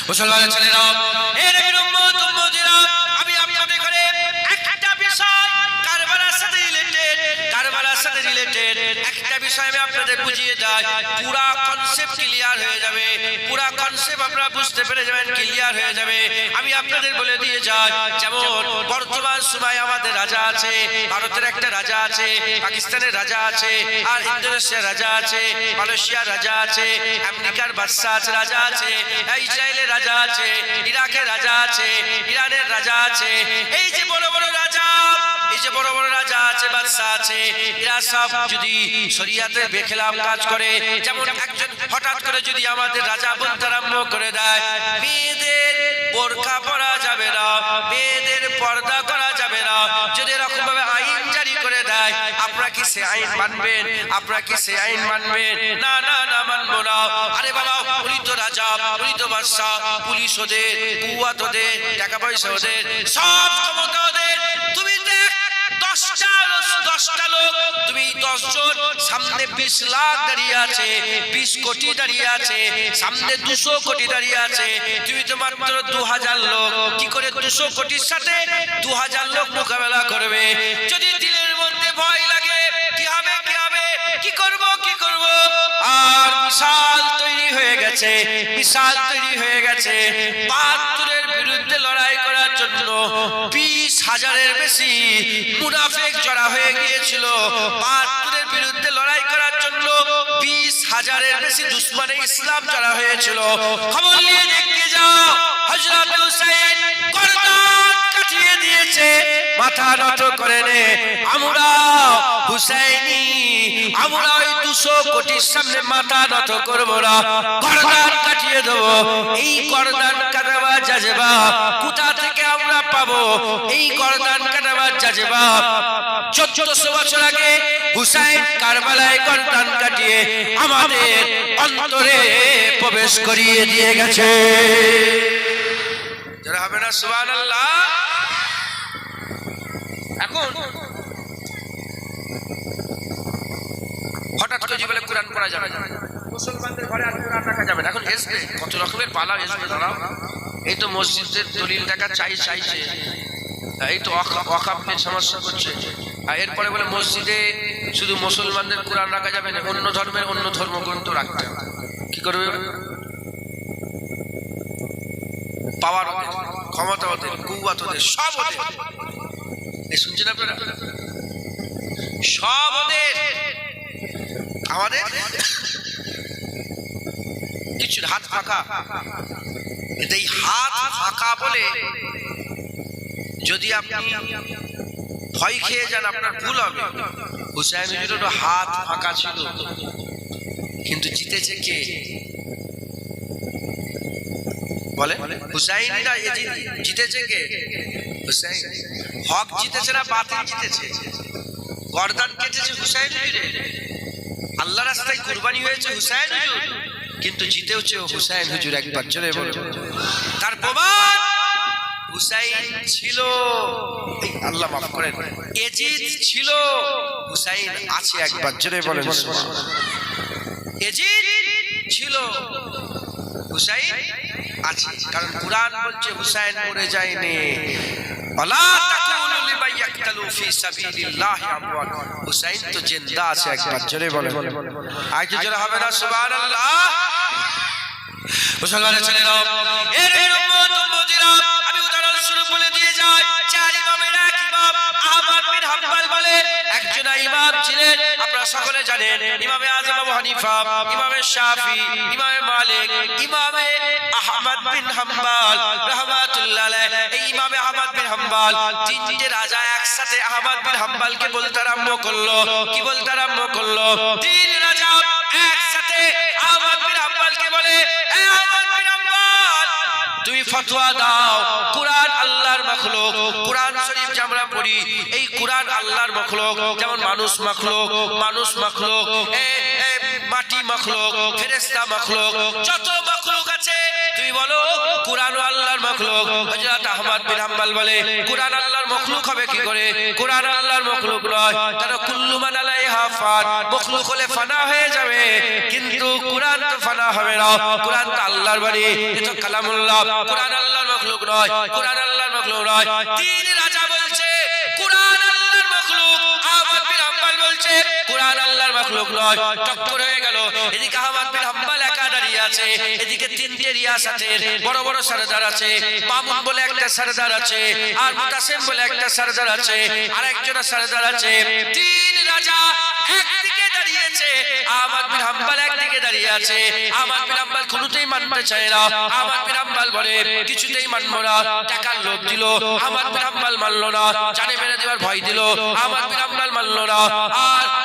মুসলমানের ছেলেরা, এর উম্মত উম্মতিরা, আমি আপনাদের করে একটা বিষয় কারবালার সাথে রিলেটেড, কারবালার সাথে রিলেটেড একটা বিষয় আমি আপনাদের বুঝিয়ে যাই, পুরা কনসেপ্ট ক্লিয়ার হয়ে যাবে, পুরা কনসেপ্ট আপনারা বুঝতে পেরে যাবেন, ক্লিয়ার হয়ে যাবে। আমি আপনাদের বলে দিয়ে যাই, যেমন বর্তমান সময় আমাদের রাজা আছে, ভারতের একটা রাজা আছে, পাকিস্তানের রাজা আছে, আর ইন্দোনেশিয়ার রাজা আছে, মালয়েশিয়ার রাজা আছে, আমেরিকার বাদশা আছে, রাজা আছে, ইসরায়েলের রাজা আছে, ইরাকের রাজা আছে, ইরানের রাজা আছে। এই যে বড় বড় রাজা, এই যে বড় বড় রাজা আছে, বাদশা আছে, এরা সব যদি শরীয়তের বেখেলাফ কাজ করে, যেমন একজন হঠাৎ করে যদি আমাদের রাজা বলতে আরম্ভ করে দেয় মেয়েদের বোরকা পরা যাবে না, মেয়েদের পর্দা করা যাবে না, যদি এরকম ভাবে আইন জারি করে দেয়, আপনারা কি সে আইন মানবেন? আপনারা কি সে আইন মানবেন? না না না, মানবো না। আরে বাবা, উনি তো রাজা, উনি তো বাদশা, পুলিশ ওদের, কুয়াত ওদের, টাকা পয়সা ওদের, সব ক্ষমতা ওদের। তুমি দেখ 10টা লোক, তুমি 10 জন, সামনে 20 লাখ দাঁড়িয়ে আছে, 20 কোটি দাঁড়িয়ে আছে, সামনে 200 কোটি দাঁড়িয়ে আছে, তুমি তো মাত্র 2000 লোক। কি করে 200 কোটির সাথে 2000 লোক মোকাবেলা করবে? যদি দিলের মধ্যে ভয় লাগে, কি হবে কি হবে, কি করব কি করব, আর মিসাল তৈরি হয়ে গেছে, মিসাল তৈরি হয়ে গেছে। 72-এর বিরুদ্ধে লড়াই করার জন্য 20,000-এর বেশি মুনাফিক জড়া হয়ে গিয়েছিল। 72-এর বিরুদ্ধে লড়াই করার জন্য 20,000-এর বেশি দুশমনে ইসলাম জড়া হয়েছিল। খবর নিয়ে দেখতে যাও, হযরত হুসাইন করতা দিয়েছে মাথা নত করে নে। আমরা হুসাইনি, আমরা ওই 200 কোটির সামনে মাথা নত করব না, গর্দান কাটিয়ে দেব। এই গর্দান কাটাবার জাজবা কোথা থেকে আমরা পাবো? এই গর্দান কাটাবার জাজবা 1400 বছর আগে হুসাইন কারবালায় গর্দান কাটিয়ে আমাদের অন্তরে প্রবেশ করিয়ে দিয়ে গেছে। যারা হবে না সুবহানাল্লাহ। এখন হঠাৎ করে বলে কোরআন পড়া যাবে না, মুসলমানদের ঘরে আর কোরআন রাখা যাবে না। এখন এসবে কত রকমের পালা এসবে দাঁড়াও। এই তো মসজিদের দলিল টাকা চাইছে, এই তো ওয়াকফের সমস্যা করছে। আর এরপরে বলে মসজিদে শুধু মুসলমানদের কোরআন রাখা যাবে না, অন্য ধর্মের অন্য ধর্মগ্রন্থ রাখতে হবে। কি করবে? পাওয়ার ওদের, ক্ষমতা ওদের, কুওয়াত ওদের, সব ওদের। এই শুনছেন আপনারা? সব ওদের। আমাদের কিছু হাত ফাঁকা। এই হাত ফাঁকা বলে যদি আপনি ভয় খেয়ে যান আপনার ভুল হবে। হুসাইন হুজুরেরও হাত ফাঁকা ছিল, কিন্তু জিতেছে কে বলে? হুসাইনরা জিতেছে কে? হুসাইন। হক জিতেছে না বাতিল জিতেছে? গর্দান কেটেছে হুসাইন হুজুরে, আল্লাহ রাস্তায় কুরবানি হয়েছে হুসাইন হুজুর, কিন্তু জিতেওছে হুসাইন হুজুর। একবার জোরে বলুন। তার প্রমাণ হুসাইন ছিল, আল্লাহ মাফ করেন, এজিদ ছিল, হুসাইন আছে। একবার জোরে বলেন সুবহানাল্লাহ। এজিদ ছিল, হুসাইন আছে, কারণ কুরআন বলছে হুসাইন মরে যায়নি। ওয়ালা তাকুলু লিমান ইয়াকতালু ফি সাবিলিল্লাহি আমওয়াত। হুসাইন তো জিন্দা আছে। একবার জোরে বলেন। আর কি জোরে হবে না সুবহানাল্লাহ? মুসলমানের ছেলেরা, এর উম্মত উম্মতিরা, আমি উদাহরণ স্বরূপ বলে দিয়ে যাই। চার ইমামের এক ইমাম আহমদ বিন হাম্বল বলে একজন ইমাম ছিলেন। আপনারা সকলে জানেন ইমামে আযম আবু হানিফা, ইমামে শাফি, ইমামে মালিক, ইমামে আহমদ বিন হাম্বল রাহমাতুল্লাহ আলাইহি। এই ইমামে আহমদ বিন হাম্বল তিনটে রাজা একসাথে আহমদ বিন হাম্বলকে বলতে আরম্ভ করলো। কি বলতে আরম্ভ করলো? তিন রাজা একসাথে আহমদ বিন হাম্বলকে বলে, তুমি ফতোয়া দাও, কুরআন আল্লাহর মাখলুক। কুরআন শরীফ যে আমরা পড়ি, এই কুরআন আল্লাহর মাখলুক। যেমন মানুষ মাখলুক, মানুষ মাখলুক, মাটি মাখলুক, ফেরেশতা মাখলুক, যত মাখলুক আছে তুমি বলো কুরআন আল্লাহর মাখলুক। হযরত আহমদ বিন হাম্বল বলে কুরআন আল্লাহর মাখলুক হবে কি করে? কুরআন আল্লাহর মাখলুক নয়, কারণ কুল্লু মান আলাইহা ফান। মাখলুক হলে ফানা হয়ে যাবে, কিন্তু কুরআন তো ফানা হবে না। কুরআন তো আল্লাহর বাণী, এটা কালামুল্লাহ। কুরআন আল্লাহর মাখলুক নয়, কুরআন আল্লাহর মাখলুক নয়। তিন রাজা বলছে কুরআন আল্লাহর মাখলুক, আহমদ বিন হাম্বল বলছে কুরআন আল্লাহর মাখলুক নয়। টক্কর হয়ে গেল। এদিকে আহমদ বিন হাম্বল একা দাঁড়িয়ে আছে, এদিকে তিনটে রিয়াসাতের বড় বড় সরদার আছে। মামুন বলে একটা সরদার আছে, আর মুতাসিম বলে একটা সরদার আছে, আর একজন সরদার আছে। তিন রাজা একদিকে দাঁড়িয়েছে, আহমদ বিন হাম্বল একদিকে দাঁড়িয়ে আছে। আহমদ বিন হাম্বল কোনোতেই মানতে চায় না। আহমদ বিন হাম্বল বলে কিছুতেই মানবো না। টাকার লোভ দিল, আহমদ বিন হাম্বল মানলো না। জানে মেরে দেওয়ার ভয় দিল, আহমদ বিন হাম্বল মানলো না।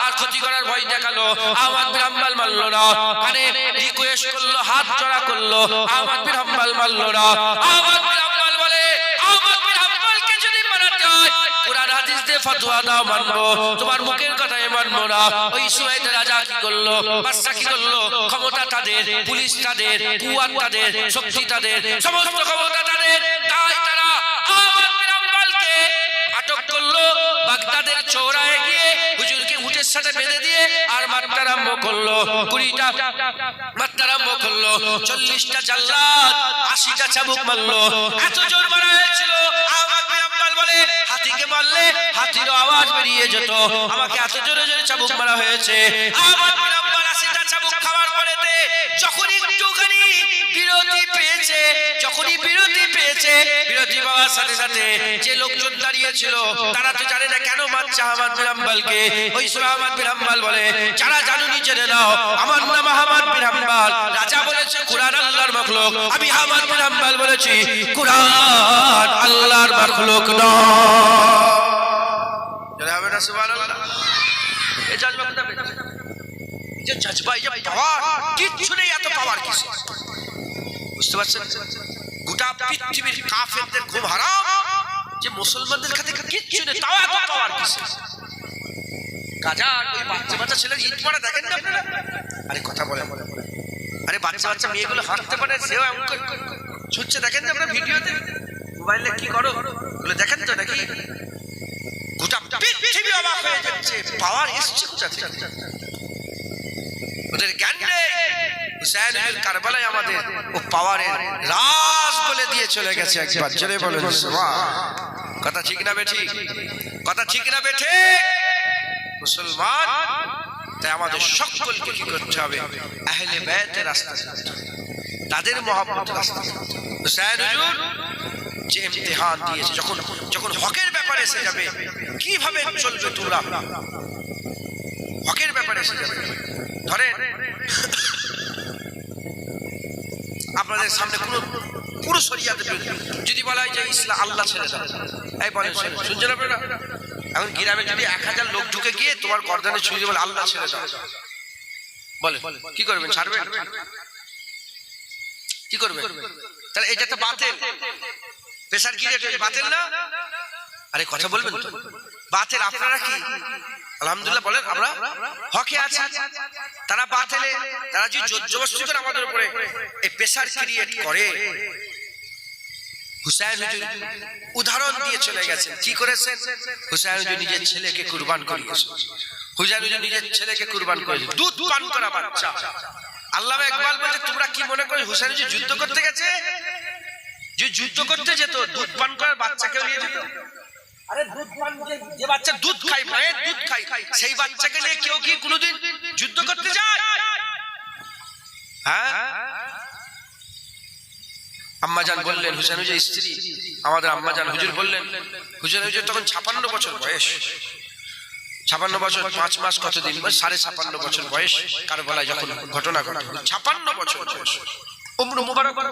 আর ক্ষতি করার ভয় দেখালো, আহমদ বিন হাম্বল মানলো না। মানে রিকোয়েস্ট করলো, হাত জড়া করলো, আহমদ বিন হাম্বল মানলো না। আহমদ বিন হাম্বল বলে আহমদ বিন হাম্বলকে যদি মানাতে হয় কুরআন হাদিস দিয়ে ফতোয়া দাও, মানবো, তোমার মুখের কথাই মানবো না। ওই সময় রাজা কি করলো, বাদশা কি করলো? ক্ষমতা তাদের, পুলিশ তাদের, কুওয়াত তাদের, শক্তি তাদের, সমস্ত ক্ষমতা তাদের। তাই তারা আহমদ বিন হাম্বলকে আটক করলো, বাগদাদের চৌরাহে গিয়ে হুজুরকে উটের সাথে বেঁধে দিয়ে আর মারতে আরম্ভ করলো। 20টা মারতে আরম্ভ করলো, 40টা জাল্লাদ, 80টা চাবুক মারলো। এত জোর মারা হয়েছিল, আহমদ বিন হাম্বল বলে হাতিকে মারলে হাতির আওয়াজ বেরিয়ে যেত, আমাকে এত জোরে জোরে চাবুক মারা হয়েছে। আহমদ বিন হাম্বল 80টা চাবুক খাওয়ার পরেতে যখন একটুখানি বিরতি পেয়েছে, যখনই বিরতি পেয়েছে, বিরতি পাওয়ার সাথে সাথে যে লোকজন দাঁড়িয়ে ছিল তারা তো জানে না কেন মারছে আহমদ বিন হাম্বলকে। ওই সময় আহমদ বিন হাম্বল বলে যারা জানুনি জেনে নাও, আমার নাম আহমদ বিন হাম্বল। রাজা বলেছে কুরআন আল্লাহর মখলুক। আমি আহমদ বিন হাম্বল বলেছি কুরআন আল্লাহর মখলুক নয়। যারা হবে না সুবহানাল্লাহ। এই জজবাটা যে জজবা এই যে পাওয়ার কিচ্ছু নেই, এত পাওয়ার কিসে? বুঝতে পারছেন? গোটা পৃথিবীর কাফেরদের খুব হারাম যে মুসলমানদের কাছে কিচ্ছু নেই, তাও এত পাওয়ার কিসে? গাজা ওই বাচ্চা বাচ্চা ছেলের ঈদ পড়া দেখেন না আপনারা? আরে কথা বলে, আরে বাচ্চা বাচ্চা মেয়েগুলো হাঁটতে পারে, সেও এমন ছুটছে দেখেন না আপনারা ভিডিওতে? মোবাইলে কি করো বলে দেখেন তো নাকি? গোটা পৃথিবী অবাক হয়ে যাচ্ছে, পাওয়ার এসছে কোথা থেকে? ওদের জ্ঞান নেই। হুসাইনের কারবালায় আমাদের ও পাওয়ারের রাজ বলে দিয়ে চলে গেছে। একবার জোরে বলেন সুবহান। কথা ঠিক না বেঠিক? কথা ঠিক না বেঠিক? মুসলমান তাই আমাদের সকলকে কি করতে হবে? আহলে বাইতের রাস্তা, তাদের মহব্বতের রাস্তা। হুসাইন হুজুর যে ইমতিহান দিয়েছে, যখন হকের ব্যাপারে এসে যাবে, কিভাবে চলবে তোমরা হকের ব্যাপারে এসে যাবে। ধরেন আপনাদের সামনে কোন পুরো শরিয়াতের বিরুদ্ধে যদি বলা হয় যে ইসলাম আল্লাহ ছেড়ে দাও, এই বলেন শুনছেন আপনারা? এখন গ্রামে যদি 1000 লোক ঢুকে গিয়ে তোমার গর্দানে ছুঁয়ে বলে আল্লাহ ছেড়ে দাও, বলে কি করবেন? ছাড়বেন? কি করবেন? তাহলে এটা তো বাতিল। পেশার কি বাতিল না? আরে কথা বলবেন তো? বাতিল। আপনারা কি আলহামদুলিল্লাহ বলেন আমরা হকে আছি, তারা বাতিলে, তারা যে জবরদস্তি করে আমাদের উপরে এই প্রেসার ক্রিয়েট করে। হুসাইন হুজুর উদাহরণ দিয়ে চলে গেছেন। কি করেছেন? হুসাইন হুজুর নিজের ছেলেকে কুরবান করিয়েছেন। হুসাইন হুজুর নিজের ছেলেকে কুরবান করেছেন, দুধ পান করা বাচ্চা। আল্লামা ইকবাল বলছে তোমরা কি মনে করো হুসাইন হুজুর যুদ্ধ করতে গেছে? যে যুদ্ধ করতে যেত দুধ পান করার বাচ্চাকে নিয়ে যেত। আরে দুধ পান যে বাচ্চা দুধ খায়, মায়ের দুধ খায়, সেই বাচ্চাকে নিয়ে কেউ কি কোনোদিন যুদ্ধ করতে যায়? হ্যাঁ? আম্মাজান বললেন, হুসাইন হুজুর স্ত্রী আমাদের আম্মাজান হুজুর বললেন, হুসাইন হুজুর তখন 56 বছর বয়স। 56 বছর 5 মাস কতদিন? 56.5 বছর বয়স কারবালায় যখন ঘটনা ঘটে। 56 বছর বয়স। ওমর মুবারক বলে,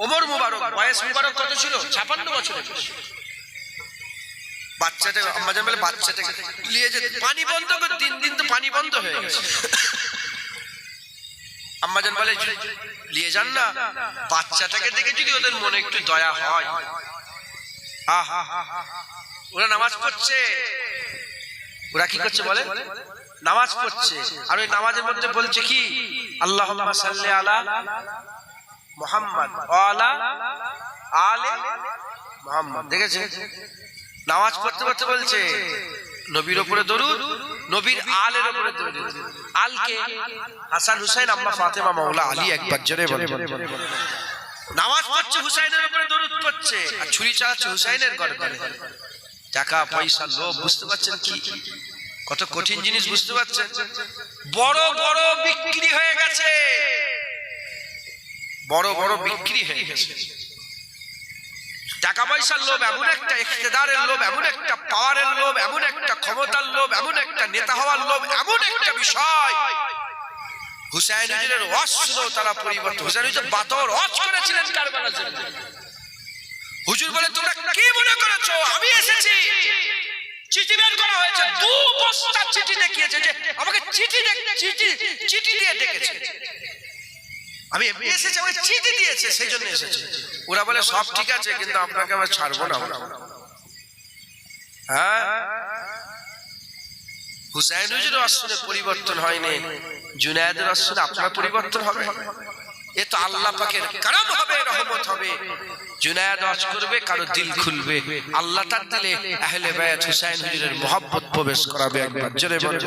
ওমর মুবারক বয়স মুবারক কত ছিল? 56 বছর। বাচ্চাটা আম্মাজান বলে বাচ্চাটাকে নিয়ে যেতে পানি বন্ধ করে, দিন তো পানি বন্ধ হয়ে গেছে। আম্মাজান বলে নিয়ে যান না, বাচ্চাটাকে দেখে যদি ওদের মনে একটু দয়া হয়। আহা, ওরা নামাজ পড়ছে, ওরা কি করছে বলে? নামাজ পড়ছে। আর ওই নামাজের মধ্যে বলছে কি? আল্লাহুম্মা সাল্লি আলা মুহাম্মদ ওয়া আলা আলে মুহাম্মদ। দেখেছেন? নামাজ পড়তে পড়তে বলছে নবীর উপরে দরুদ, নবীর আলের উপরে দরুদ। আলকে হাসান হুসাইন, আম্মা ফাতেমা, মাওলা আলী। একবার জোরে বলেন। নামাজ পড়ছে, হুসাইনের উপরে দরুদ পড়ছে, আর ছুরি চালাচ্ছে হুসাইনের গর্দানে। টাকা পয়সা লোভ, বুঝতে পারছেন কি কত কঠিন জিনিস? বুঝতে পারছেন? বড় বড় বিক্রি হয়ে গেছে, বড় বড় বিক্রি হয়ে গেছে। টাকা পয়সার লোভ এমন একটা, ইখতিদারের লোভ এমন একটা, পাওয়ারের লোভ এমন একটা, ক্ষমতার লোভ এমন একটা, নেতা হওয়ার লোভ এমন একটা বিষয়। হুসাইন হুজুরের অস্ত্র তারা পরিবর্তন। হুসাইন হুজুর বাতর ওয়াজ করেছিলেন কারবালার জন্য। হুজুর বলে তোমরা কি মনে করেছো আমি এসেছি? চিঠি বের করা হয়েছে, 2 বস্তা চিঠি দেখিয়েছে যে আমাকে চিঠি দিয়ে ডেকেছে। আমি এসেছি, আমাকে চিঠি দিয়েছে, সেই জন্য এসেছি। ওরা বলে সব ঠিক আছে, কিন্তু আপনাকে আমরা ছাড়বো না। হ্যাঁ, হুসাইন হুজুর অস্ত্রে পরিবর্তন হয়নি, জুনায়েদের অস্ত্রে আপনার পরিবর্তন হবে। এ তো আল্লাহ পাকের কারাম হবে, রহমত হবে। জুনায়েদ ওয়াজ করবে, কারো দিল খুলবে, আল্লাহ তার দিলে আহলে বাইত হুসাইন হুজুরের মহব্বত প্রবেশ করাবে। একবার জোরে বলেন।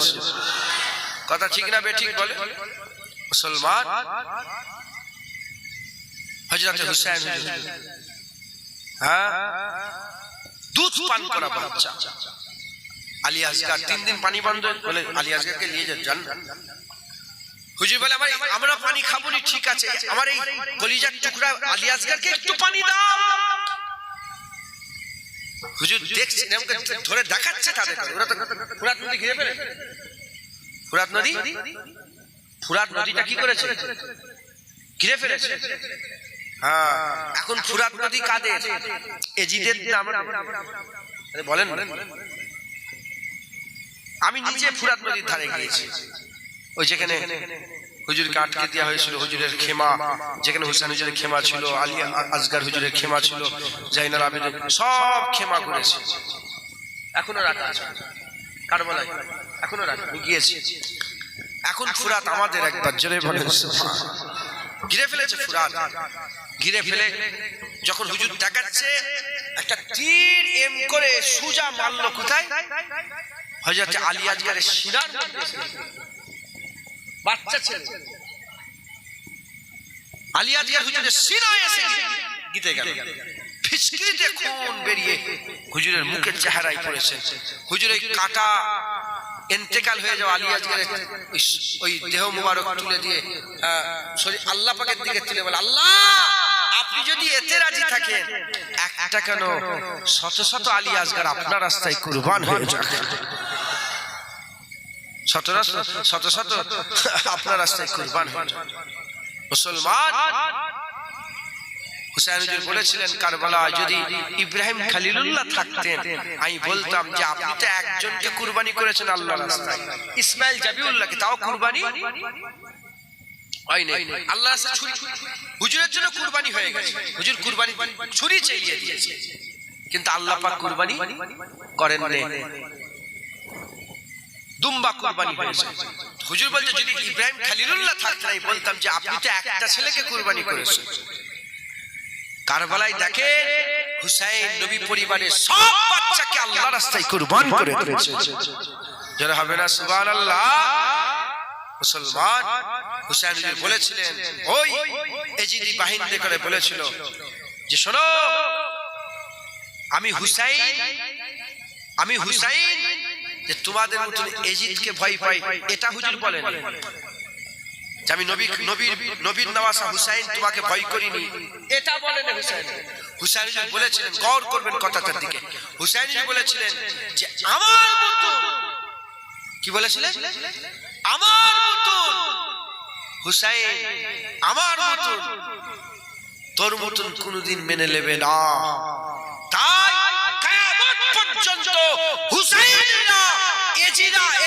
কথা ঠিক না বেঠিক বলে? মুসলমান হযরত হুসাইন হুজুর, হ্যাঁ, দুধ পান করা বাচ্চা। আলী আসগার 3 দিন পানি বন্ধ বলে আলী আসগারকে নিয়ে যান। হুজুর বলে আমরা পানি খাবো না, ঠিক আছে, আমার এই কলিজার টুকরা আলী আসগারকে একটু পানি দাও। হুজুর দেখছেন, ধরে দেখাচ্ছে তাদের। ওরা তো ফুরাত নদী ঘিরে ফেলে। ফুরাত নদীটা কি করেছে? ঘিরে ফেলেছে। হ্যাঁ, এখন ফুরাত নদী কাদের? এজিদের নাম বলেন। আমি নিজে ফুরাত নদীর ধারে গিয়েছি, ওই যেখানে হুজুরকে আটকে দেওয়া হয়েছিল, হুজুরের খেমা, যেখানে হুসেন হুজুরের খেমা ছিল, আলী আসগার হুজুরের খেমা ছিল, জাইনুল আবেদিন, সব খেমা করেছে, এখনো রাখা আছে কারবালায়, এখনো রাখা, গিয়েছি। এখন ফুরাত আমাদের, একবার জোরে বলেন সুবহানাল্লাহ। ঘিরে ফেলেছে ফুরাত, ঘিরে ফেলে যখন হুজুর দেখাচ্ছে একটা তীর এম করে সুজা মারলো কোথায়? হযরত আলী আসগারের শিরার মধ্যে। বাচ্চা ছেলে আলী আসগার হুজুরের শিরায় এসে গিতে গেল, ফিসকিরিতে খুন বেরিয়ে হুজুরের মুখের চেহারায় পড়েছে। হুজুরের কাটা ইন্তেকাল হয়ে যাওয়া আলী আসগারের ওই দেহ মুবারক তুলে দিয়ে আল্লাহ পাকের দিকে তুলে বলে, আল্লাহ আপনি যদি এতে রাজি থাকেন, একটা কেন শত শত আলী আসগার আপনার রাস্তায় কুরবান হয়ে যাবে, শত শত আপনার রাস্তায় কুরবান হয়ে যাবে। মুসলমান হুসাইন হুজুর বলেছিলেন কারবালায়, যদি ইব্রাহিম খলিলুল্লাহ থাকতেন আমি বলতাম যে আপনি তো একজনকে কুরবানি করেছেন আল্লাহর রাস্তায়, ইসমাইল জাবিউল্লাহকে, তাও কুরবানি হয় নাই। আল্লাহর রাস্তায় ছুরি, হুজুরের জন্য কুরবানি হয়ে গেছে, হুজুর কুরবানি ছুরি চালিয়ে দিয়েছে, কিন্তু আল্লাহ পাক কুরবানি করেন না, দুম্বা কুরবানি হয়েছে। হুজুর বলতে যদি ইব্রাহিম খলিলুল্লাহ থাকতেন আমি বলতাম যে আপনি তো একটা ছেলেকে কুরবানি করেছেন। কারবালায় দেখে হুসাইন নবী পরিবারের সব বাচ্চাকে আল্লাহর রাস্তায় কুরবান করে দিয়েছে। যারা হবে না সুবহানাল্লাহ। মুসলমান হুসাইন বলেছিলেন, ওই এজিদি বাহিনী করে বলেছিল যে শোনো, আমি হুসাইন যে তোমাদের মতন এজিদকে ভয় পাই, এটা হুজুর বলেন যে আমি নবীর নওয়াসা হুসাইন তোমাকে ভয় করিনি, এটা বলেন হুসাইন। হুসাইন বলেছিলেন, গৌর করবেন কথাটার দিকে, হুসাইন বলেছিলেন যে আমার মতন, কি বলেছিলেন? আমার মতন হুসাইন, আমার মতন, তোর মতন কোনদিন মেনে নেবে না। তাই কিয়ামত পর্যন্ত হুসাইনরা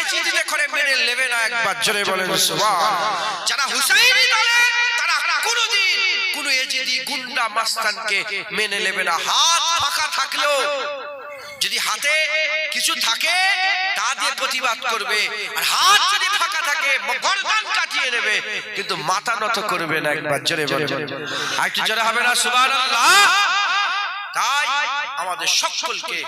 এজিদে করে মেনে নেবে না। একবার জোরে বলেন সুবহানাল্লাহ। যারা হুসাইনি দলে তারা কোনদিন কোন এজিদি গুন্ডা মাস্তানকে মেনে নেবে না। হাত ফাঁকা থাকলেও যদি হাতে কিছু থাকে তা দিয়ে প্রতিবাদ করবে, আর হাত যদি ফাঁকা থাকে গর্দান কাটিয়ে নেবে, কিন্তু মাথা নত করবে না। একবার জোরে বলেন, আর একটু জোরে হবে না সুবহানাল্লাহ। তাই আমাদের সকলকে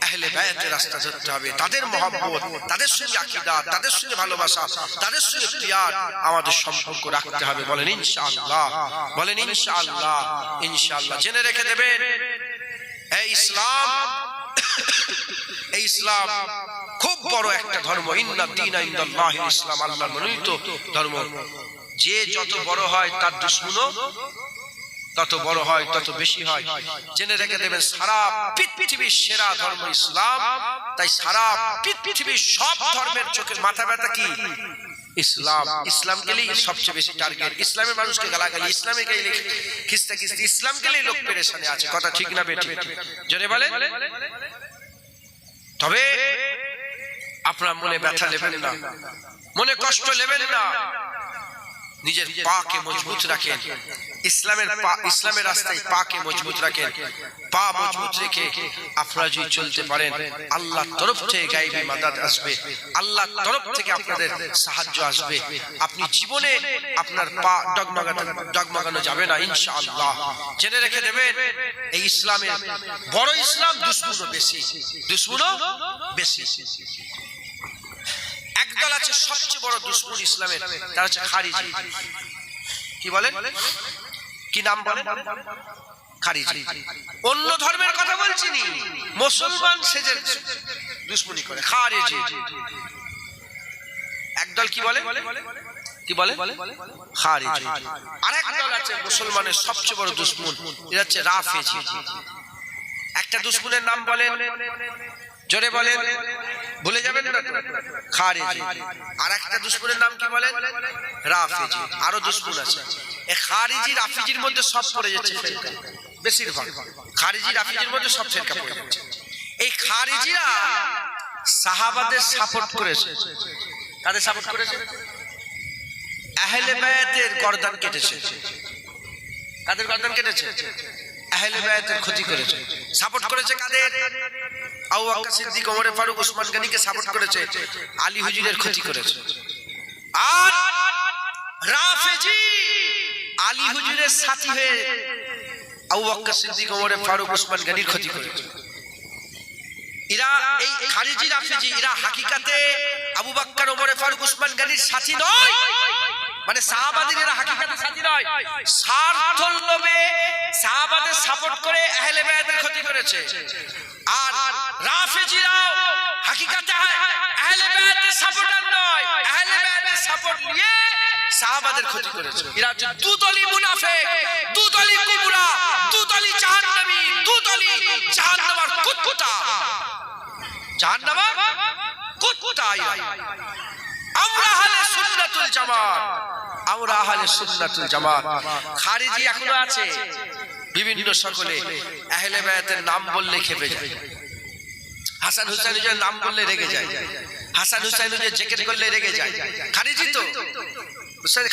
আহলে বায়াতের রাস্তা ধরতে হবে, তাদের মহব্বত, তাদের সঙ্গে আকীদা, তাদের সঙ্গে ভালোবাসা, তাদের সঙ্গে প্রিয়ার আমাদের সম্পর্ক রাখতে হবে। বলেন ইনশাআল্লাহ, বলেন ইনশাআল্লাহ। ইনশাআল্লাহ জেনে রেখে দেবেন, এই ইসলাম খুব বড় একটা ধর্ম। ইন্না দীনা ইনদাল্লাহিল ইসলাম, আল্লাহর মনোনীত ধর্ম। যে যত বড় হয় তার দুশমনও তত বড় হয়, তত বেশি হয়। জেনে রেখে দেবেন, সারা পৃথিবীর সেরা ধর্ম ইসলাম। তাই সারা পৃথিবীর সব ধর্মের চোখের মাথা ব্যথা কি? ইসলাম। ইসলাম গেলেই সবচেয়ে বেশি টার্গেট। ইসলামের মানুষকে গালাগালি, ইসলামে গেলে খিস্তা খিস্তি, ইসলাম গেলেই লোক পেরেশানে আছে। কথা ঠিক না বেঠিক? জেনে বলেন। তবে আপনার মনে ব্যথা নেবেন না, মনে কষ্ট নেবেন না, নিজের পাকে মজবুত রাখেন, ইসলামের রাস্তায় পাকে মজবুত রাখেন। পা মজবুত রেখে আপনারা যদি চলতে পারেন, আল্লাহর তরফ থেকে গায়েবী মাদাদ আসবে, আল্লাহর তরফ থেকে আপনাদের সাহায্য আসবে। আপনি জীবনে আপনার পা ডগমগানো যাবে না ইনশাআল্লাহ। জেনে রেখে দেবেন, এই ইসলামের বড় ইসলাম, দুশমনও বেশি, দুশমনও বেশি। একদল আছে সবচেয়ে বড় দুশমন ইসলামের, তারা হচ্ছে খারিজি। কি বলেন? কি নাম বলেন? খারিজি। অন্য ধর্মের কথা বলছি নি, মুসলমান সেজে দুশমনি করে খারিজি। একদল কি বলে? কি বলে? খারিজি। আরেক দল আছে মুসলমানের সবচেয়ে বড় দুশমন, এরা হচ্ছে রাফেজি। একটা দুশমনের নাম বলেন, জোরে বলেন, ভুলে যাবেন না। খারিজি। আর একটা দুশমনের নাম কি বলেন? রাফেজি। আরো দুশমন আছে। এই খারিজি রাফিজির মধ্যে সব পড়ে যাচ্ছে ফেরকা, বেশিরভাগ খারিজি রাফিজির মধ্যে সব ফেরকা পড়ে যাচ্ছে। এই খারিজিরা সাহাবাদের সাপোর্ট করেছে। কাদের সাপোর্ট করেছে? আহলে বায়াতের গর্দান কেটেছে। কাদের গর্দান কেটেছে? আহলে বায়াতের ক্ষতি করেছে। সাপোর্ট করেছে কাদের? আবু বকর সিদ্দিক, ওমর ফারুক, উসমান গনিকে সাপোর্ট করেছে। আলী হুজুরের ক্ষতি করেছে। আর রাফেজি আলী হুজুরের সাথী হয়ে আবু বকর সিদ্দিক, ওমর ফারুক, উসমান গনির ক্ষতি করেছে। এরা এই খারিজি রাফেজি এরা হাকিকাতে আবু বকর, ওমর ফারুক, উসমান গনির সাথী নয়, মানে সাহাবাদের এরা হাকিকাতে সাথী নয়, স্বার্থর লোভে সাহাবাদের সাপোর্ট করে আহলে বায়াতের ক্ষতি করেছে। আর রাফেজিরাও হাকিকাতে আহলে বায়াতের সাপোর্টার নয়, আহলে বায়াতের সাপোর্ট নিয়ে সাহাবাদের ক্ষতি করেছে। এরা হচ্ছে দুদলী মুনাফিক, দুদলী কুবরা, দুদলী জাহান্নামী, দুদলী জাহান্নামের কুত্তা, জাহান্নামের কুত্তা। আমরা আহলে সুন্নাতুল জামাত, আমরা আহলে সুন্নাতুল জামাত। খারিজি এখনো আছে বিভিন্ন সকলে আহলে বায়াতের নাম বললে খেপে যায়, হাসান হুসাইনের নাম বললে রেগে যায়, হাসান হুসাইনের জিকির করলে রেগে যায়। খারিজি তো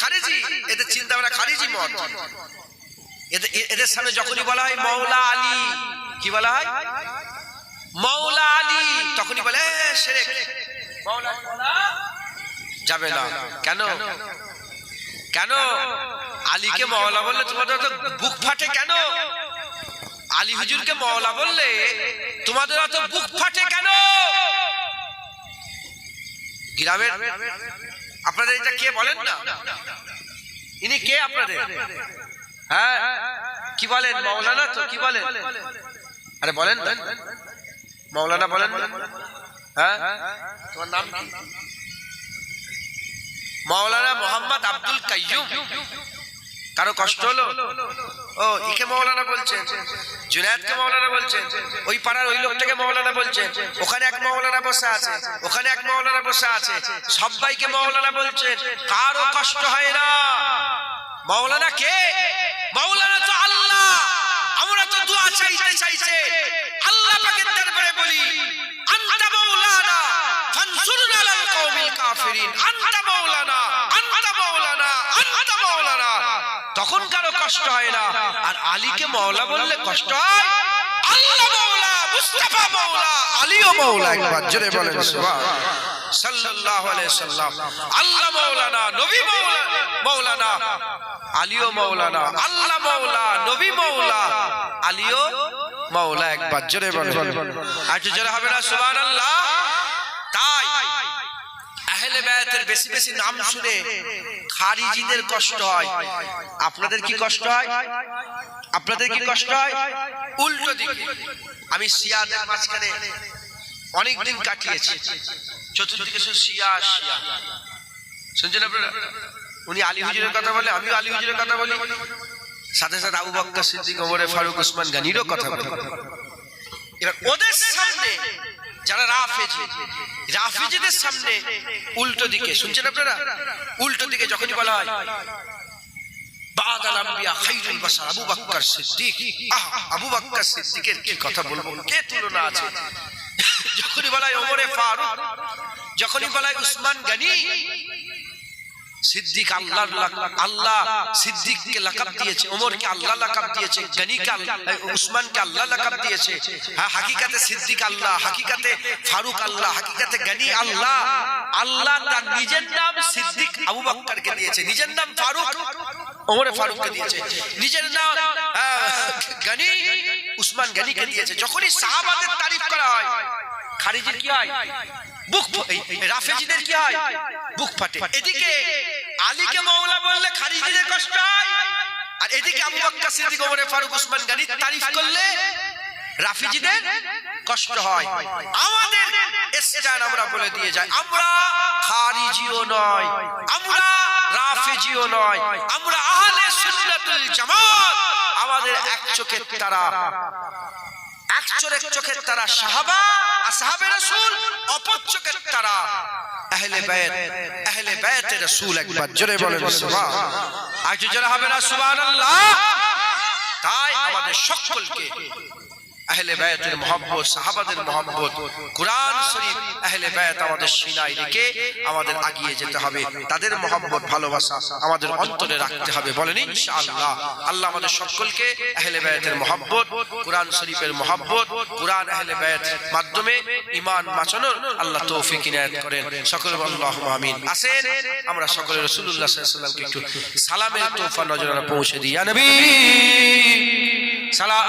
খারিজি, এদের চিন্তা ভাবনা খারিজি মত। এদের সামনে যখনই বলা হয় মাওলা আলী, কি বলা হয়? মাওলা আলী, তখনই বলে শিরক, মাওলা যাবে না। কেন? কেন আলীকে মাওলা বললে তোমাদের তো বুক ফাটে? কেন আলী হুজুরকে মাওলা বললে তোমাদের এত বুক ফাটে কেন? গ্রামের আপনাদের এটা কে বলেন না? ইনি কে আপনাদের? হ্যাঁ কি বলেন? মাওলানা তো কি বলেন? আরে বলেন না, মাওলানা বলেন। হ্যাঁ তোমার নাম কি? মাওলানা মোহাম্মদ আব্দুল কাইয়ুম। কারো কষ্ট হলো? ও একে মাওলানা বলছেন, জুনায়েদকে মাওলানা বলছেন, ওই পাড়ার ওই লোকটাকে মাওলানা বলছেন, ওখানে এক মাওলানা বসে আছে, ওখানে এক মাওলানা বসে আছে, সবাইকে মাওলানা বলছেন। কারো কষ্ট হয় না। মাওলানা কে? মাওলানা তো আল্লাহ। আমরা তো দুআ চাইতে চাইছে আল্লাহ পাকের দরবারে বলি আনতা মাওলানা ফানসুরনা আলাল কওমিল কাফিরিন, আনতা মাওলানা, আনতা মাওলানা, আনতা মাওলানা। তখন কারো কষ্ট হয় না। আর আলীকে মাওলা বললে কষ্ট হয়। আল্লাহ মাওলা, মুস্তাফা মাওলা, আলীও মাওলা। একবার জোরে বলেন সুবহান সাল্লাল্লাহু আলাইহি সাল্লাম। আল্লাহ মাওলানা, নবী মাওলানা, আলীও মাওলানা। আল্লাহ মাওলা, নবী মাওলা, আলীও মাওলা। একবার জোরে বলেন। আর জোরে হবে না সুবহানাল্লাহ? তাই আহলে বায়াতের বেশি বেশি নাম শুনে খারিজিদের কষ্ট হয়। আপনাদের কি কষ্ট হয়? আপনাদের কি কষ্ট হয়? উল্টো দিকে আমি শিয়াদের মাঝখানে অনেকদিন কাটিয়েছি, চতুর্দিকে শুধু শিয়া শিয়া। শুনছেন আপনারা? উনি আলী হুজুরের কথা বলে, আমিও আলী হুজুরের কথা বলি, সাথে সাথে আবু বকর সিদ্দিক, ওমর ফারুক, উসমান গনিরও কথা বলি। এবার ওদের সামনে যারা রাফেজি, রাফেজিদের সামনে উল্টো দিকে, শুনছেন আপনারা? উল্টো দিকে যখনই বলা হয় বাদাল আম্বিয়া খায়রুল বাশার আবু বকর সিদ্দিক, আবু বকর সিদ্দিকের কি কথা বলবো, কে তুলনা আছে? যখনই বলা হয় ওমর ফারুক, যখনই বলা হয় উসমান গনি, সিদ্দিক আল্লাহ সিদ্দিককে লাকাব দিয়েছে, ওমরকে আল্লাহ লাকাব দিয়েছে, গনিকে উসমানকে আল্লাহ লাকাব দিয়েছে। হ্যাঁ হাকিকাতে সিদ্দিক আল্লাহ, হাকিকাতে ফারুক আল্লাহ, হাকিকাতে গনি আল্লাহ। আল্লাহ তার নিজের নাম সিদ্দিক আবু বকরকে দিয়েছে, নিজের নাম ফারুক ওমর ফারুককে দিয়েছে, নিজের নাম গনি উসমান গনিকে দিয়েছে। যখনই সাহাবাদের তারিফ করা হয় খারিজির কি হয়? বুক, রাফেজিদের কি হয়? বুক ফাটে। এদিকে আলীকে মাওলা বললে খারিজিদের কষ্ট হয়, আর এদিকে আবু বকর সিদ্দিক, ওমর ফারুক, উসমান গনি তারিফ করলে রাফেজিদের কষ্ট হয়। আমাদের স্ট্যান্ড আমরা বলে দিয়ে যাই, আমরা খারিজিও নয়, আমরা রাফেজিও নয়, আমরা আহলে সুন্নাতুল জামাত। আমাদের এক চোখের তারা, এক চোখের তারা সাহাবা, আসহাবে রাসূল, অপর চোখের তারা আহলে বায়াত, আহলে বায়াতে রাসূল। একবার জোরে বলেন সুবহান। আজ যারা হবে না সুবহানাল্লাহ। তাই আমাদের সকলকে আহলে বায়াতের মহব্বত, সাহাবাদের মহব্বত, কুরআন শরীফ, আহলে বায়াত আমাদের সিনায় রেখে আমাদের আগিয়ে যেতে হবে। তাদের মহব্বত, ভালোবাসা আমাদের অন্তরে রাখতে হবে, বলেন ইনশাআল্লাহ। আল্লাহ আমাদের সকলকে আহলে বায়াতের মহব্বত, কুরআন শরীফের মহব্বত, কুরআন আহলে বায়াতের মাধ্যমে ঈমান বাঁচানোর আল্লাহ তৌফিক ইনায়াত করেন। সকলে আল্লাহুম্মা আমিন। আসেন আমরা সকলে রাসূলুল্লাহ সাল্লাল্লাহু আলাইহি ওয়াসাল্লামকে একটু সালামের তোহফা নজরানা পৌঁছে দিই। ইয়া নবী সালাম